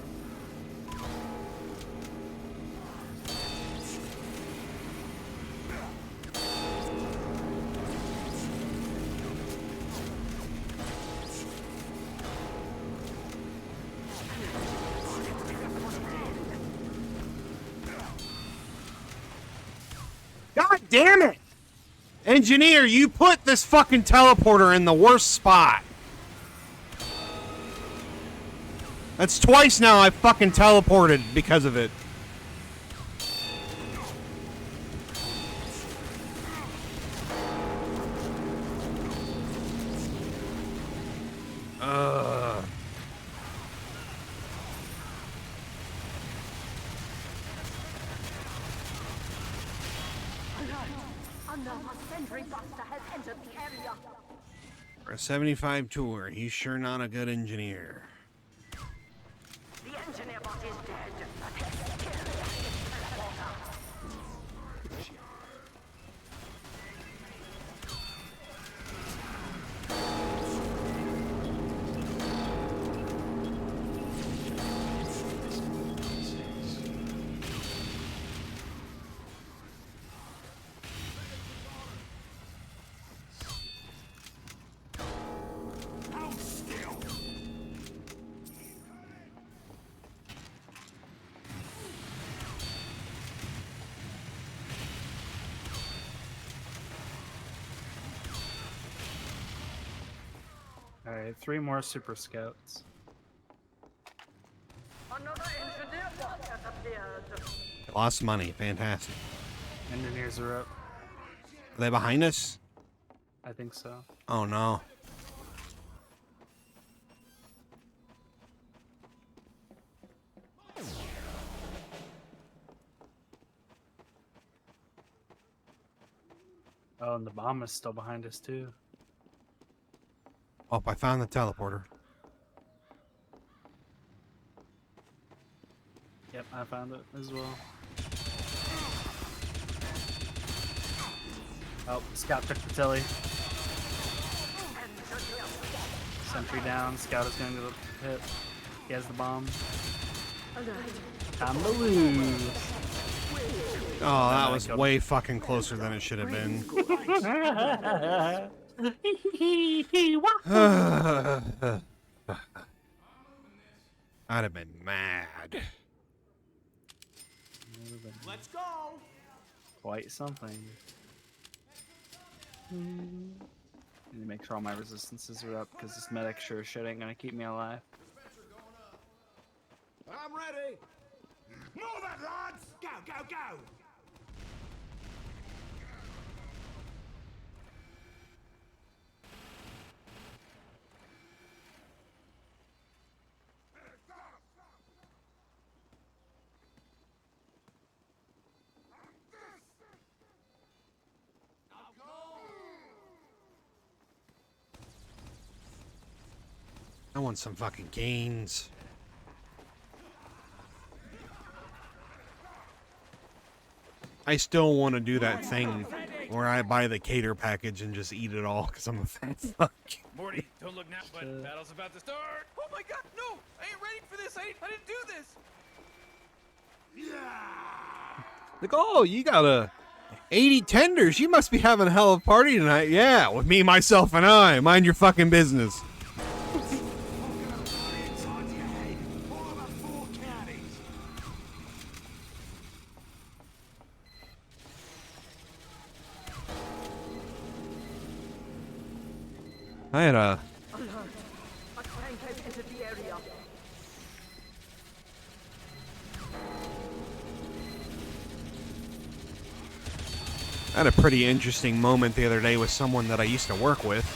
damn it! Engineer, you put this fucking teleporter in the worst spot. That's twice now I fucking teleported because of it.
Another sentry buster has entered the area.
For a 75 tour, he's sure not a good engineer.
The engineer bot is dead.
Alright, 3 more super scouts.
Another engineer bot has appeared.
Lost money. Fantastic.
Engineers are up.
Are they behind us?
I think so.
Oh no.
Oh, and the bomb is still behind us too.
Oh, I found the teleporter.
Yep, I found it as well. Oh, Scout took the telly. Sentry down. Scout is going to the pit. He has the bomb. Time to lose.
Oh, that was way fucking closer than it should have been. I'd have been mad.
Let's go.
Quite something. I need to make sure all my resistances are up because this medic sure as shit ain't gonna keep me alive.
I'm ready. Move it, lads. Go, go, go.
I want some fucking gains. I still want to do that thing where I buy the cater package and just eat it all because I'm a fat fuck.
Morty, don't look now, but battle's about to start. Oh my god, no! I ain't ready for this. I didn't do this.
Like, oh, you got a 80 tenders. You must be having a hell of a party tonight. Yeah, with me, myself, and I. Mind your fucking business.
Inside your head. All over 4 counties.
I had a...
Alert. A tank has entered the area.
I had a pretty interesting moment the other day with someone that I used to work with.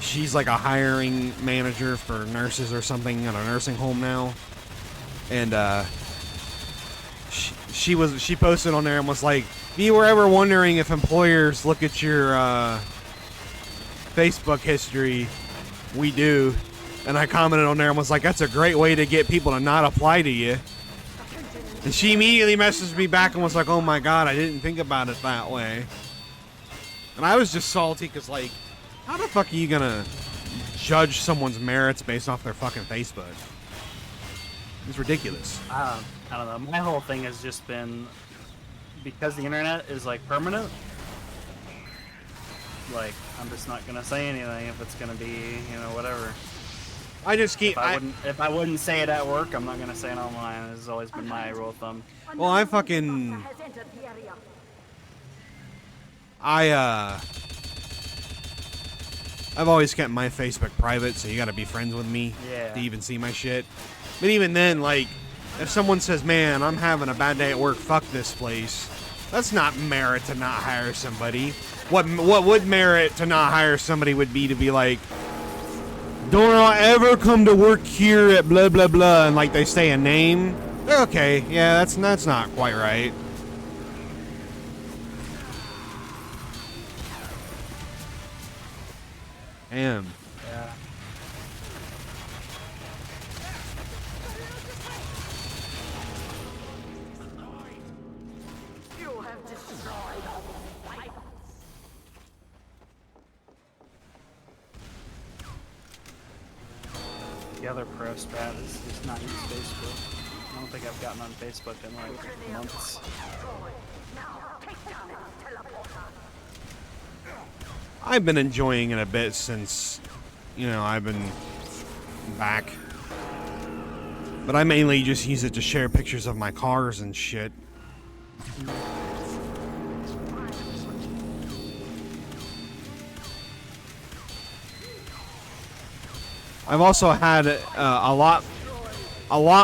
She's like a hiring manager for nurses or something at a nursing home now. And she posted on there and was like, if you were ever wondering if employers look at your Facebook history, we do. And I commented on there and was like, that's a great way to get people to not apply to you. And she immediately messaged me back and was like, oh my god, I didn't think about it that way. And I was just salty because, like, how the fuck are you gonna judge someone's merits based off their fucking Facebook? It's ridiculous.
I don't know. My whole thing has just been, because the internet is like permanent, like, I'm just not gonna say anything if it's gonna be, you know, whatever.
I just keep...
If I wouldn't say it at work, I'm not gonna say it online. This has always been my rule of thumb.
Well, I fucking... I've always kept my Facebook private, so you gotta be friends with me
Yeah.
to even see my shit. But even then, like, if someone says, man, I'm having a bad day at work, fuck this place, that's not merit to not hire somebody. What would merit to not hire somebody would be to be like, don't I ever come to work here at blah, blah, blah, and like they say a name. Okay, yeah, that's not quite right. Damn.
Yeah.
You have destroyed all life.
The other pro strat is just not use Facebook. I don't think I've gotten on Facebook in like months.
Now take down that teleporter.
I've been enjoying it a bit since, you know, I've been back. But I mainly just use it to share pictures of my cars and shit. I've also had a lot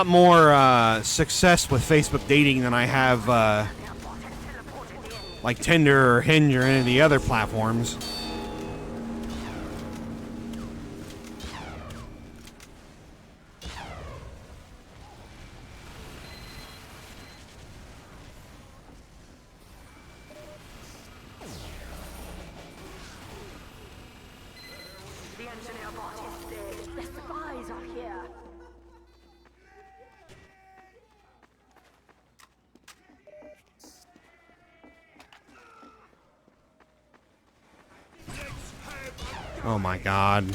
more success with Facebook dating than I have like Tinder or Hinge or any of the other platforms.
The engineer bot is dead. The spies are here.
Oh my god.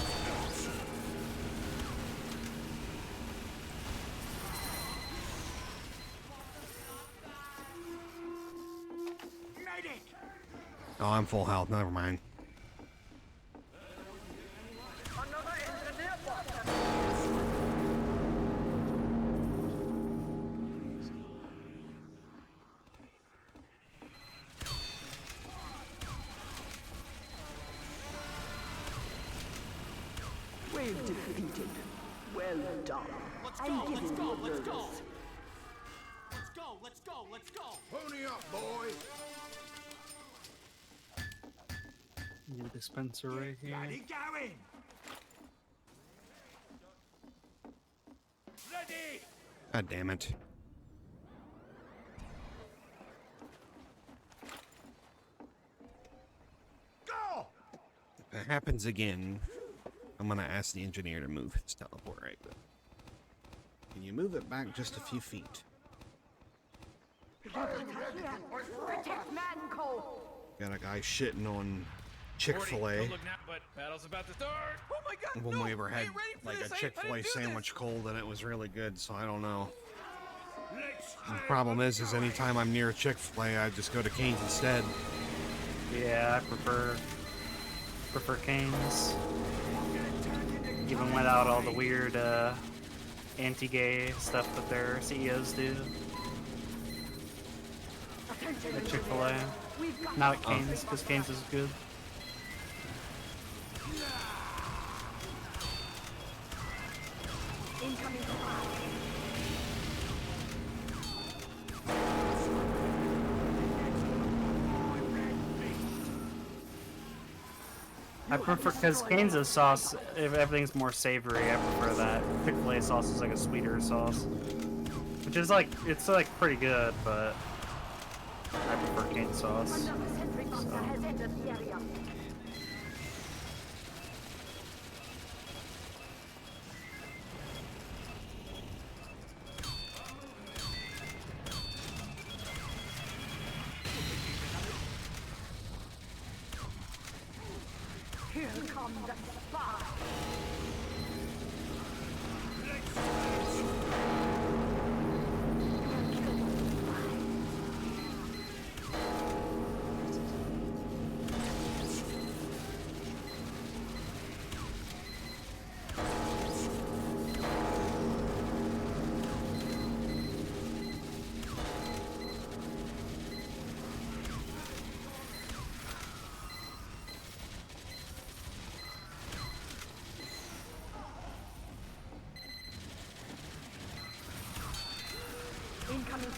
Medic!
Oh, I'm full health. Never mind.
Another engineer bot. Well defeated. Well done. I'm giving you a bonus.
Let's go! Pony up, boy!
New dispenser right here.
Bloody going! Ready!
God damn it.
Go!
If it happens again, I'm gonna ask the engineer to move his teleport right there. Can you move it back just a few feet?
Protect Manco.
Got a guy shitting on
Morty,
Chick-fil-A.
don't look now, but battle's about to start. Oh my god,
When
no!
we ever
I
had
ain't ready for
like
this.
a
I
Chick-fil-A
didn't do
sandwich cold and it was really good, so I don't know.
Let's
The problem is anytime I'm near a Chick-fil-A, I just go to Cane's instead.
Yeah, I prefer Cane's. Even without all the weird anti-gay stuff that their CEOs do. At Chick-fil-A. Not at Cane's, because Cane's is good.
Incoming spy.
I prefer, because Cane's sauce, if everything's more savory, I prefer that. Chick-fil-A sauce is like a sweeter sauce. Which is like, it's like pretty good, but I prefer Cane's sauce.
Another sentry buster has entered the area. Here come the spies.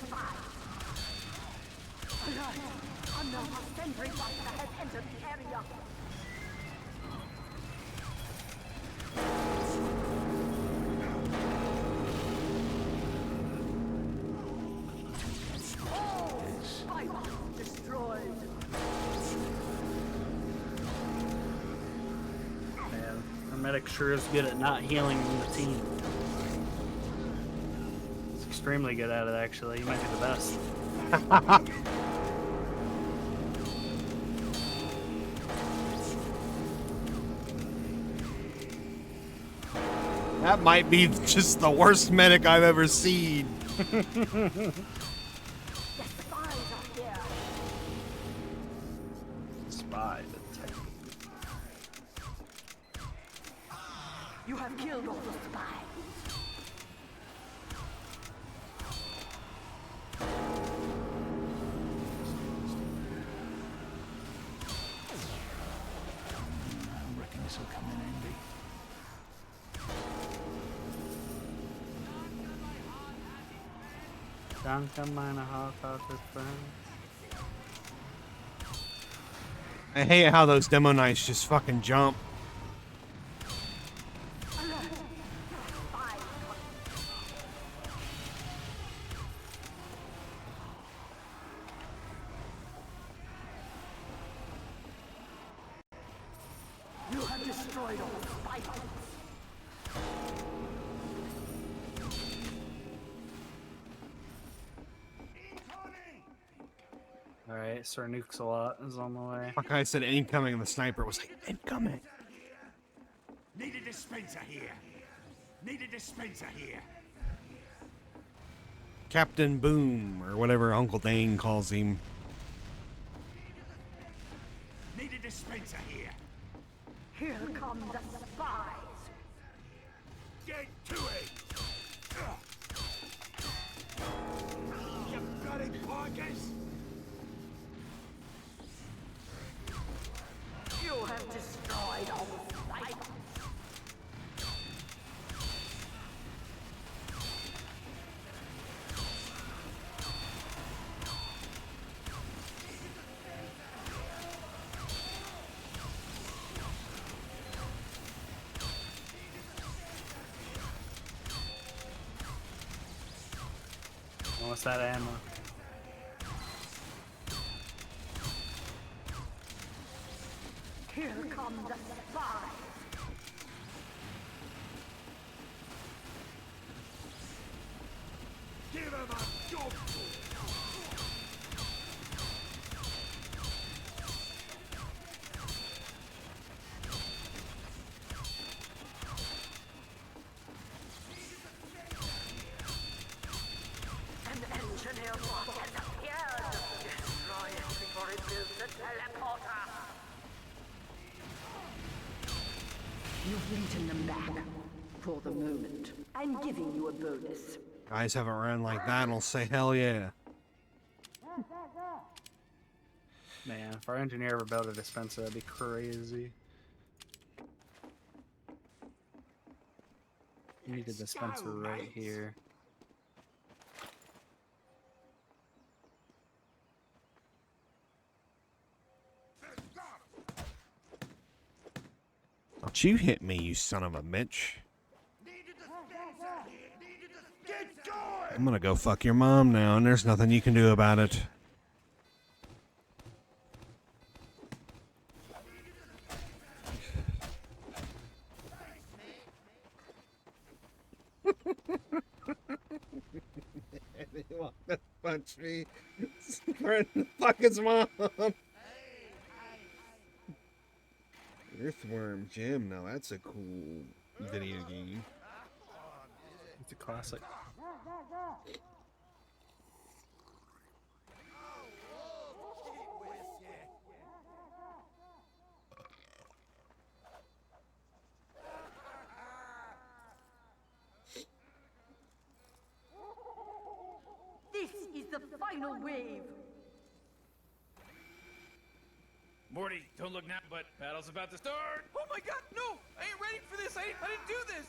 spies. Alert! Another sentry buster has entered the area. Oh! Spy box destroyed.
Man, our medic sure is good at not healing the team. He's extremely good at it, actually. He might be the best.
That might be just the worst medic I've ever seen.
The spies are here.
Spy.
You have killed all the spies.
I reckon this will come in handy.
Danke, meine halbhearted friend.
I hate how those demo knights just fucking jump.
You have destroyed all the spy bots.
Alright, Sir Nukesalot is on the way.
Like I said, incoming, and the sniper was like, incoming.
Need a dispenser here. Need a dispenser here.
Captain Boom, or whatever Uncle Dane calls him.
Need a dispenser here.
Here come the spies.
Get to it. You bloody poggers.
You have destroyed all the spy bots.
What's that ammo?
Here come the spies.
Give him a dog.
An engineer bot has appeared. Destroy it before it builds the teleporter. You've beaten them back. For the moment, I'm giving you a bonus.
Guys haven't ran like that, and I'll say hell yeah.
Man, if our engineer ever built a dispenser, that'd be crazy. You need a dispenser right here.
Don't you hit me, you son of a bitch.
Get going.
I'm gonna go fuck your mom now, and there's nothing you can do about it. He wanted to punch me. Threaten to fuck his mom. Earthworm Jim, now that's a cool video game.
It's a classic.
This is the final wave.
Morty, don't look now, but battle's about to start. Oh my god, no! I ain't ready for this. I didn't do this.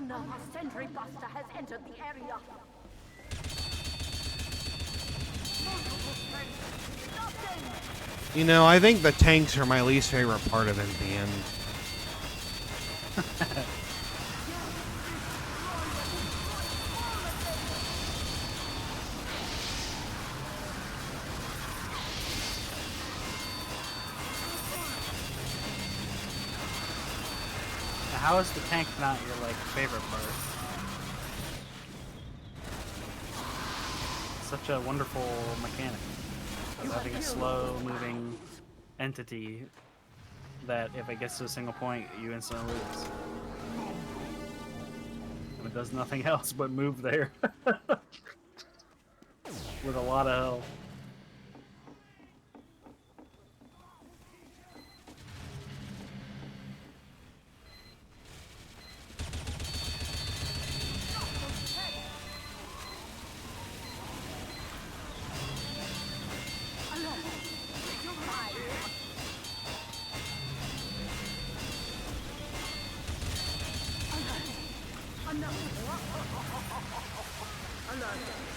Another sentry buster has entered the area.
You know, I think the tanks are my least favorite part of NPN.
How is the tank not your like favorite part? Such a wonderful mechanic of having a slow-moving entity that if it gets to a single point, you instantly lose. And it does nothing else but move there with a lot of health.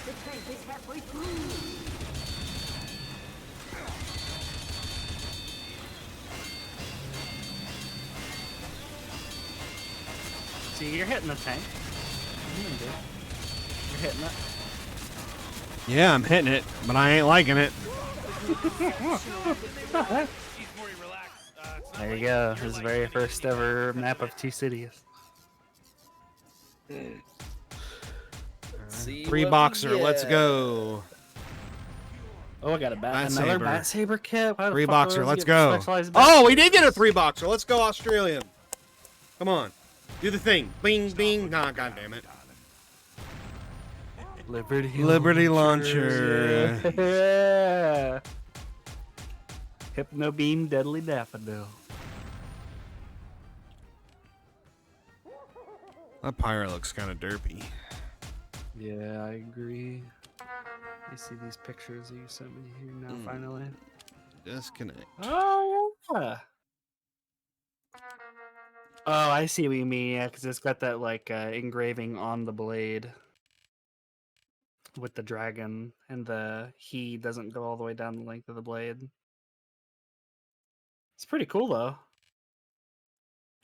The tank is halfway through.
See, you're hitting the tank. You're hitting it.
Yeah, I'm hitting it, but I ain't liking it.
There you go. His very first ever map of 2 cities.
Free boxer, let's go.
Oh, I got a
Bat
another
saber.
bat saber kit. Why the
Three
fuck
boxer,
would I
let's
get
go.
specialized bat
Oh, we did get a 3 boxer. Let's go, Australian. Come on. Do the thing. Bing, bing. Nah, god damn it.
Liberty
Launcher.
Yeah. Hypno beam, deadly daffodil.
That pirate looks kind of derpy.
Yeah, I agree. You see these pictures that you sent me here now, finally.
Disconnect.
Oh, yeah. Oh, I see what you mean. Yeah, because it's got that like engraving on the blade with the dragon, and he doesn't go all the way down the length of the blade. It's pretty cool though.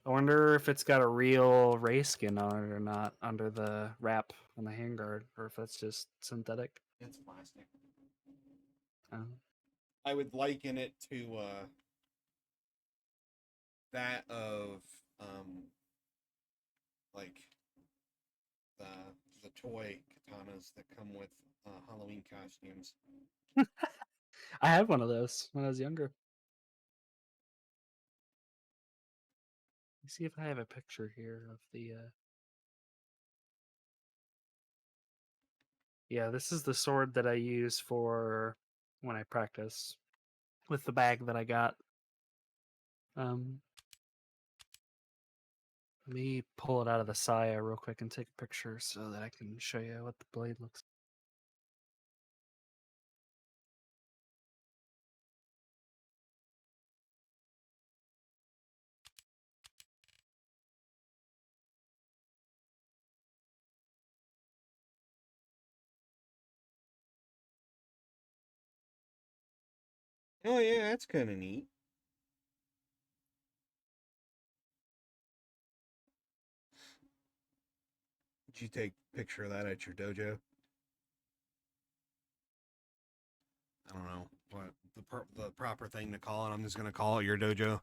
I wonder if it's got a real ray skin on it or not under the wrap on the handguard, or if that's just synthetic.
It's plastic.
Oh.
I would liken it to that of like the toy katanas that come with Halloween costumes.
I had one of those when I was younger. Let me see if I have a picture here of the. Yeah, this is the sword that I use for when I practice with the bag that I got. Let me pull it out of the Saya real quick and take a picture so that I can show you what the blade looks like.
Oh yeah, that's kind of neat. Did you take a picture of that at your dojo? I don't know what the proper thing to call it. I'm just gonna call it your dojo.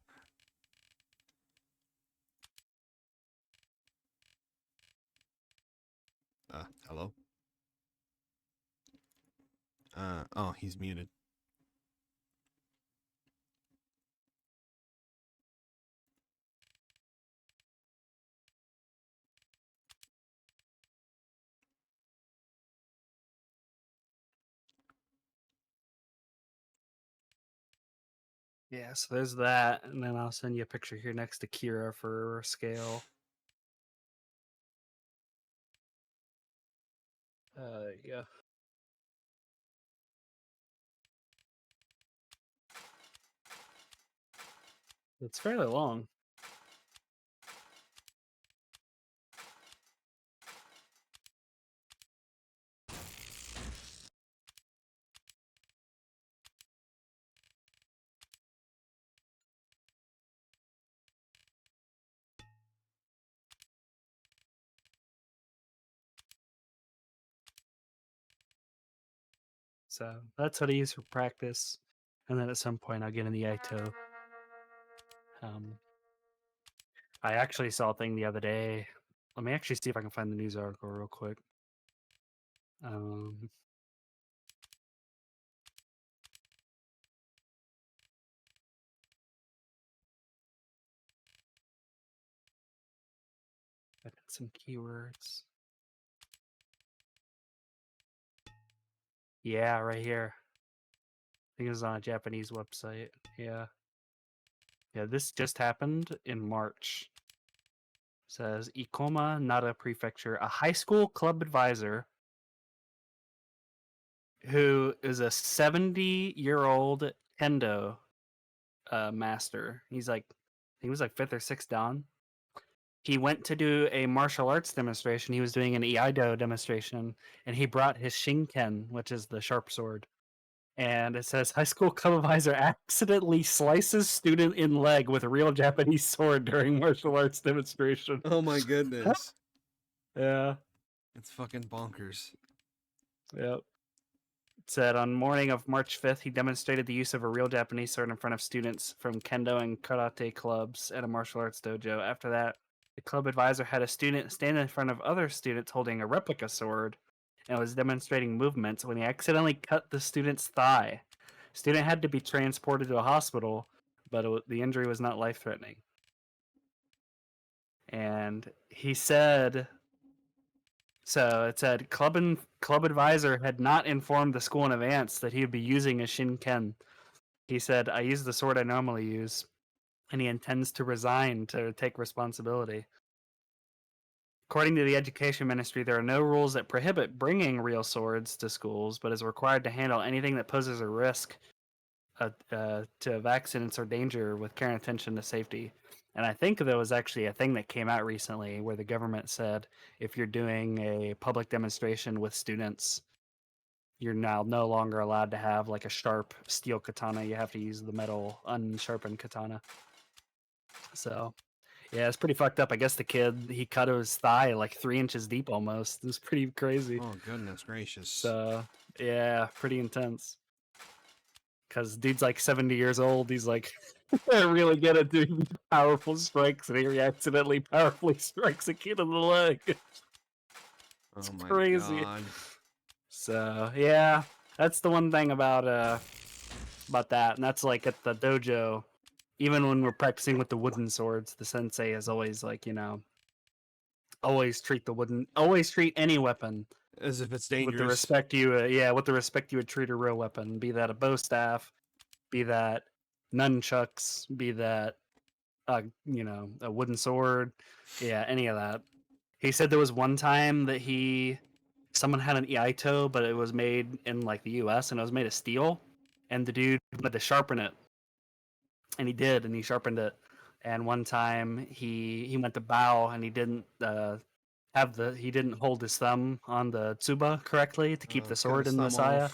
Hello? Oh, he's muted.
Yeah, so there's that, and then I'll send you a picture here next to Kira for scale. There you go. It's fairly long. So that's what I use for practice. And then at some point I'll get in the Ito. I actually saw a thing the other day. Let me actually see if I can find the news article real quick. I got some keywords. Yeah, right here. I think it was on a Japanese website. Yeah. Yeah, this just happened in March. Says Ikoma Nara Prefecture, a high school club advisor who is a 70-year-old kendo master. He was like 5th or 6th dan. He went to do a martial arts demonstration. He was doing an Iaido demonstration, and he brought his Shinken, which is the sharp sword. And it says high school club advisor accidentally slices student in leg with a real Japanese sword during martial arts demonstration.
Oh my goodness.
Yeah.
It's fucking bonkers.
Yep. It said on morning of March 5th, he demonstrated the use of a real Japanese sword in front of students from kendo and karate clubs at a martial arts dojo. After that, the club advisor had a student stand in front of other students holding a replica sword and was demonstrating movements when he accidentally cut the student's thigh. Student had to be transported to a hospital, but the injury was not life-threatening. And he said, so it said club advisor had not informed the school in advance that he would be using a Shinken. He said, I use the sword I normally use, and he intends to resign to take responsibility. According to the Education Ministry, there are no rules that prohibit bringing real swords to schools, but is required to handle anything that poses a risk to accidents or danger with care and attention to safety. And I think there was actually a thing that came out recently where the government said if you're doing a public demonstration with students, you're now no longer allowed to have like a sharp steel katana. You have to use the metal unsharpened katana. So, yeah, it's pretty fucked up. I guess the kid, he cut his thigh like 3 inches deep almost. It was pretty crazy.
Oh, goodness gracious.
So, yeah, pretty intense. Because dude's like 70 years old. He's like really good at doing powerful strikes, and he accidentally powerfully strikes a kid in the leg. It's
oh my
crazy.
God.
So yeah, that's the one thing about that, and that's like at the dojo. Even when we're practicing with the wooden swords, the sensei is always like, always treat any weapon
As if it's dangerous.
with the respect you would treat a real weapon, be that a bow staff, be that nunchucks, be that a wooden sword, any of that. He said there was one time that someone had an Iaito, but it was made in like the US and it was made of steel, and the dude wanted to sharpen it. And he did, and he sharpened it. And one time he went to bow and he didn't he didn't hold his thumb on the tsuba correctly to keep the sword in the saya.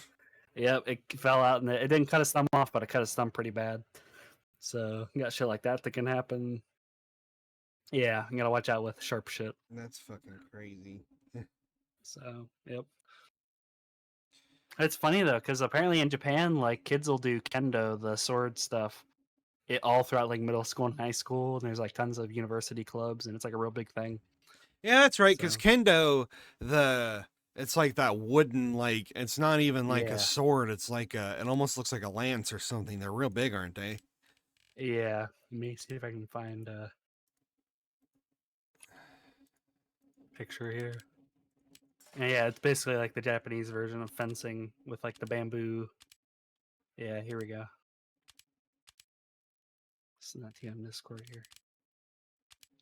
Yep, it fell out, and it didn't cut his thumb off, but it cut his thumb pretty bad. So you got shit like that can happen. Yeah, you gotta watch out with sharp shit.
That's fucking crazy.
So, yep. It's funny though, because apparently in Japan, like kids will do kendo, the sword stuff, all throughout like middle school and high school, and there's like tons of university clubs, and it's like a real big thing.
Yeah, that's right. Because
So-
kendo, it's like that wooden, like it's not even like
Yeah.
a sword. It's like it almost looks like a lance or something. They're real big, aren't they?
Yeah, let me see if I can find a picture here. Yeah, it's basically like the Japanese version of fencing with like the bamboo. Yeah, here we go. Send that to you on Discord here.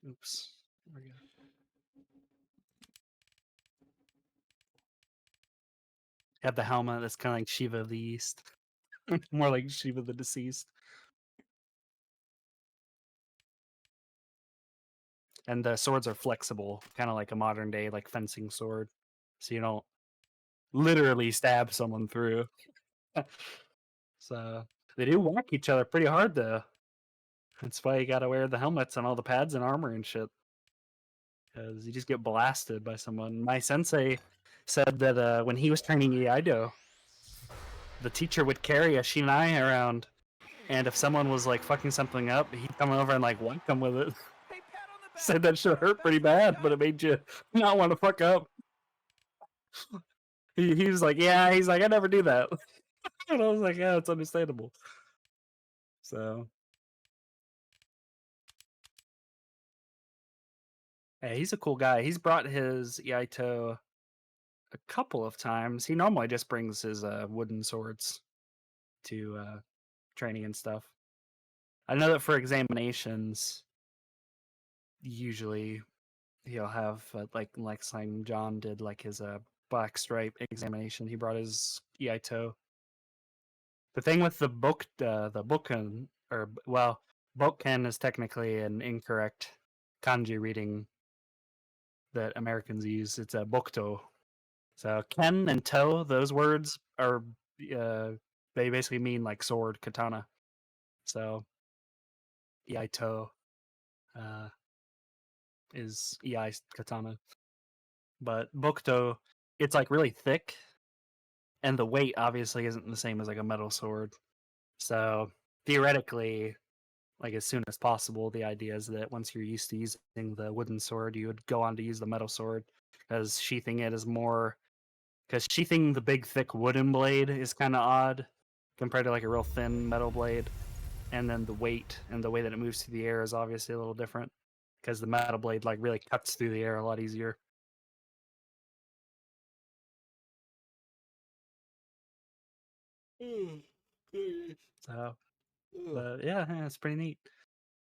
Oops. There we go. Have the helmet that's kind of like Shiva of the East. More like Shiva the Deceased. And the swords are flexible, kind of like a modern day like fencing sword. So you don't literally stab someone through. So they do whack each other pretty hard though. That's why you gotta wear the helmets and all the pads and armor and shit. Because you just get blasted by someone. My sensei said that when he was training Iaido, the teacher would carry a Shinai around, and if someone was like fucking something up, he'd come over and like whack them with it.
Hey, pat on the back.
Said that shit hurt pretty bad, but it made you not want to fuck up. He was like, yeah, he's like, I never do that. And I was like, yeah, it's understandable. So, yeah, he's a cool guy. He's brought his Yaito a couple of times. He normally just brings his wooden swords to training and stuff. I know that for examinations, usually he'll have like Slime John did like his black stripe examination. He brought his Yaito. The thing with the Bokken, or well, Bokken is technically an incorrect kanji reading that Americans use. It's a Bokto. So ken and to, those words are they basically mean like sword, katana. So Yaito is Ei katana. But Bokto, it's like really thick, and the weight obviously isn't the same as like a metal sword. So theoretically, like as soon as possible, the idea is that once you're used to using the wooden sword, you would go on to use the metal sword, because sheathing it is more. Because sheathing the big thick wooden blade is kind of odd compared to like a real thin metal blade, and then the weight and the way that it moves through the air is obviously a little different, because the metal blade like really cuts through the air a lot easier. So, but yeah, it's pretty neat.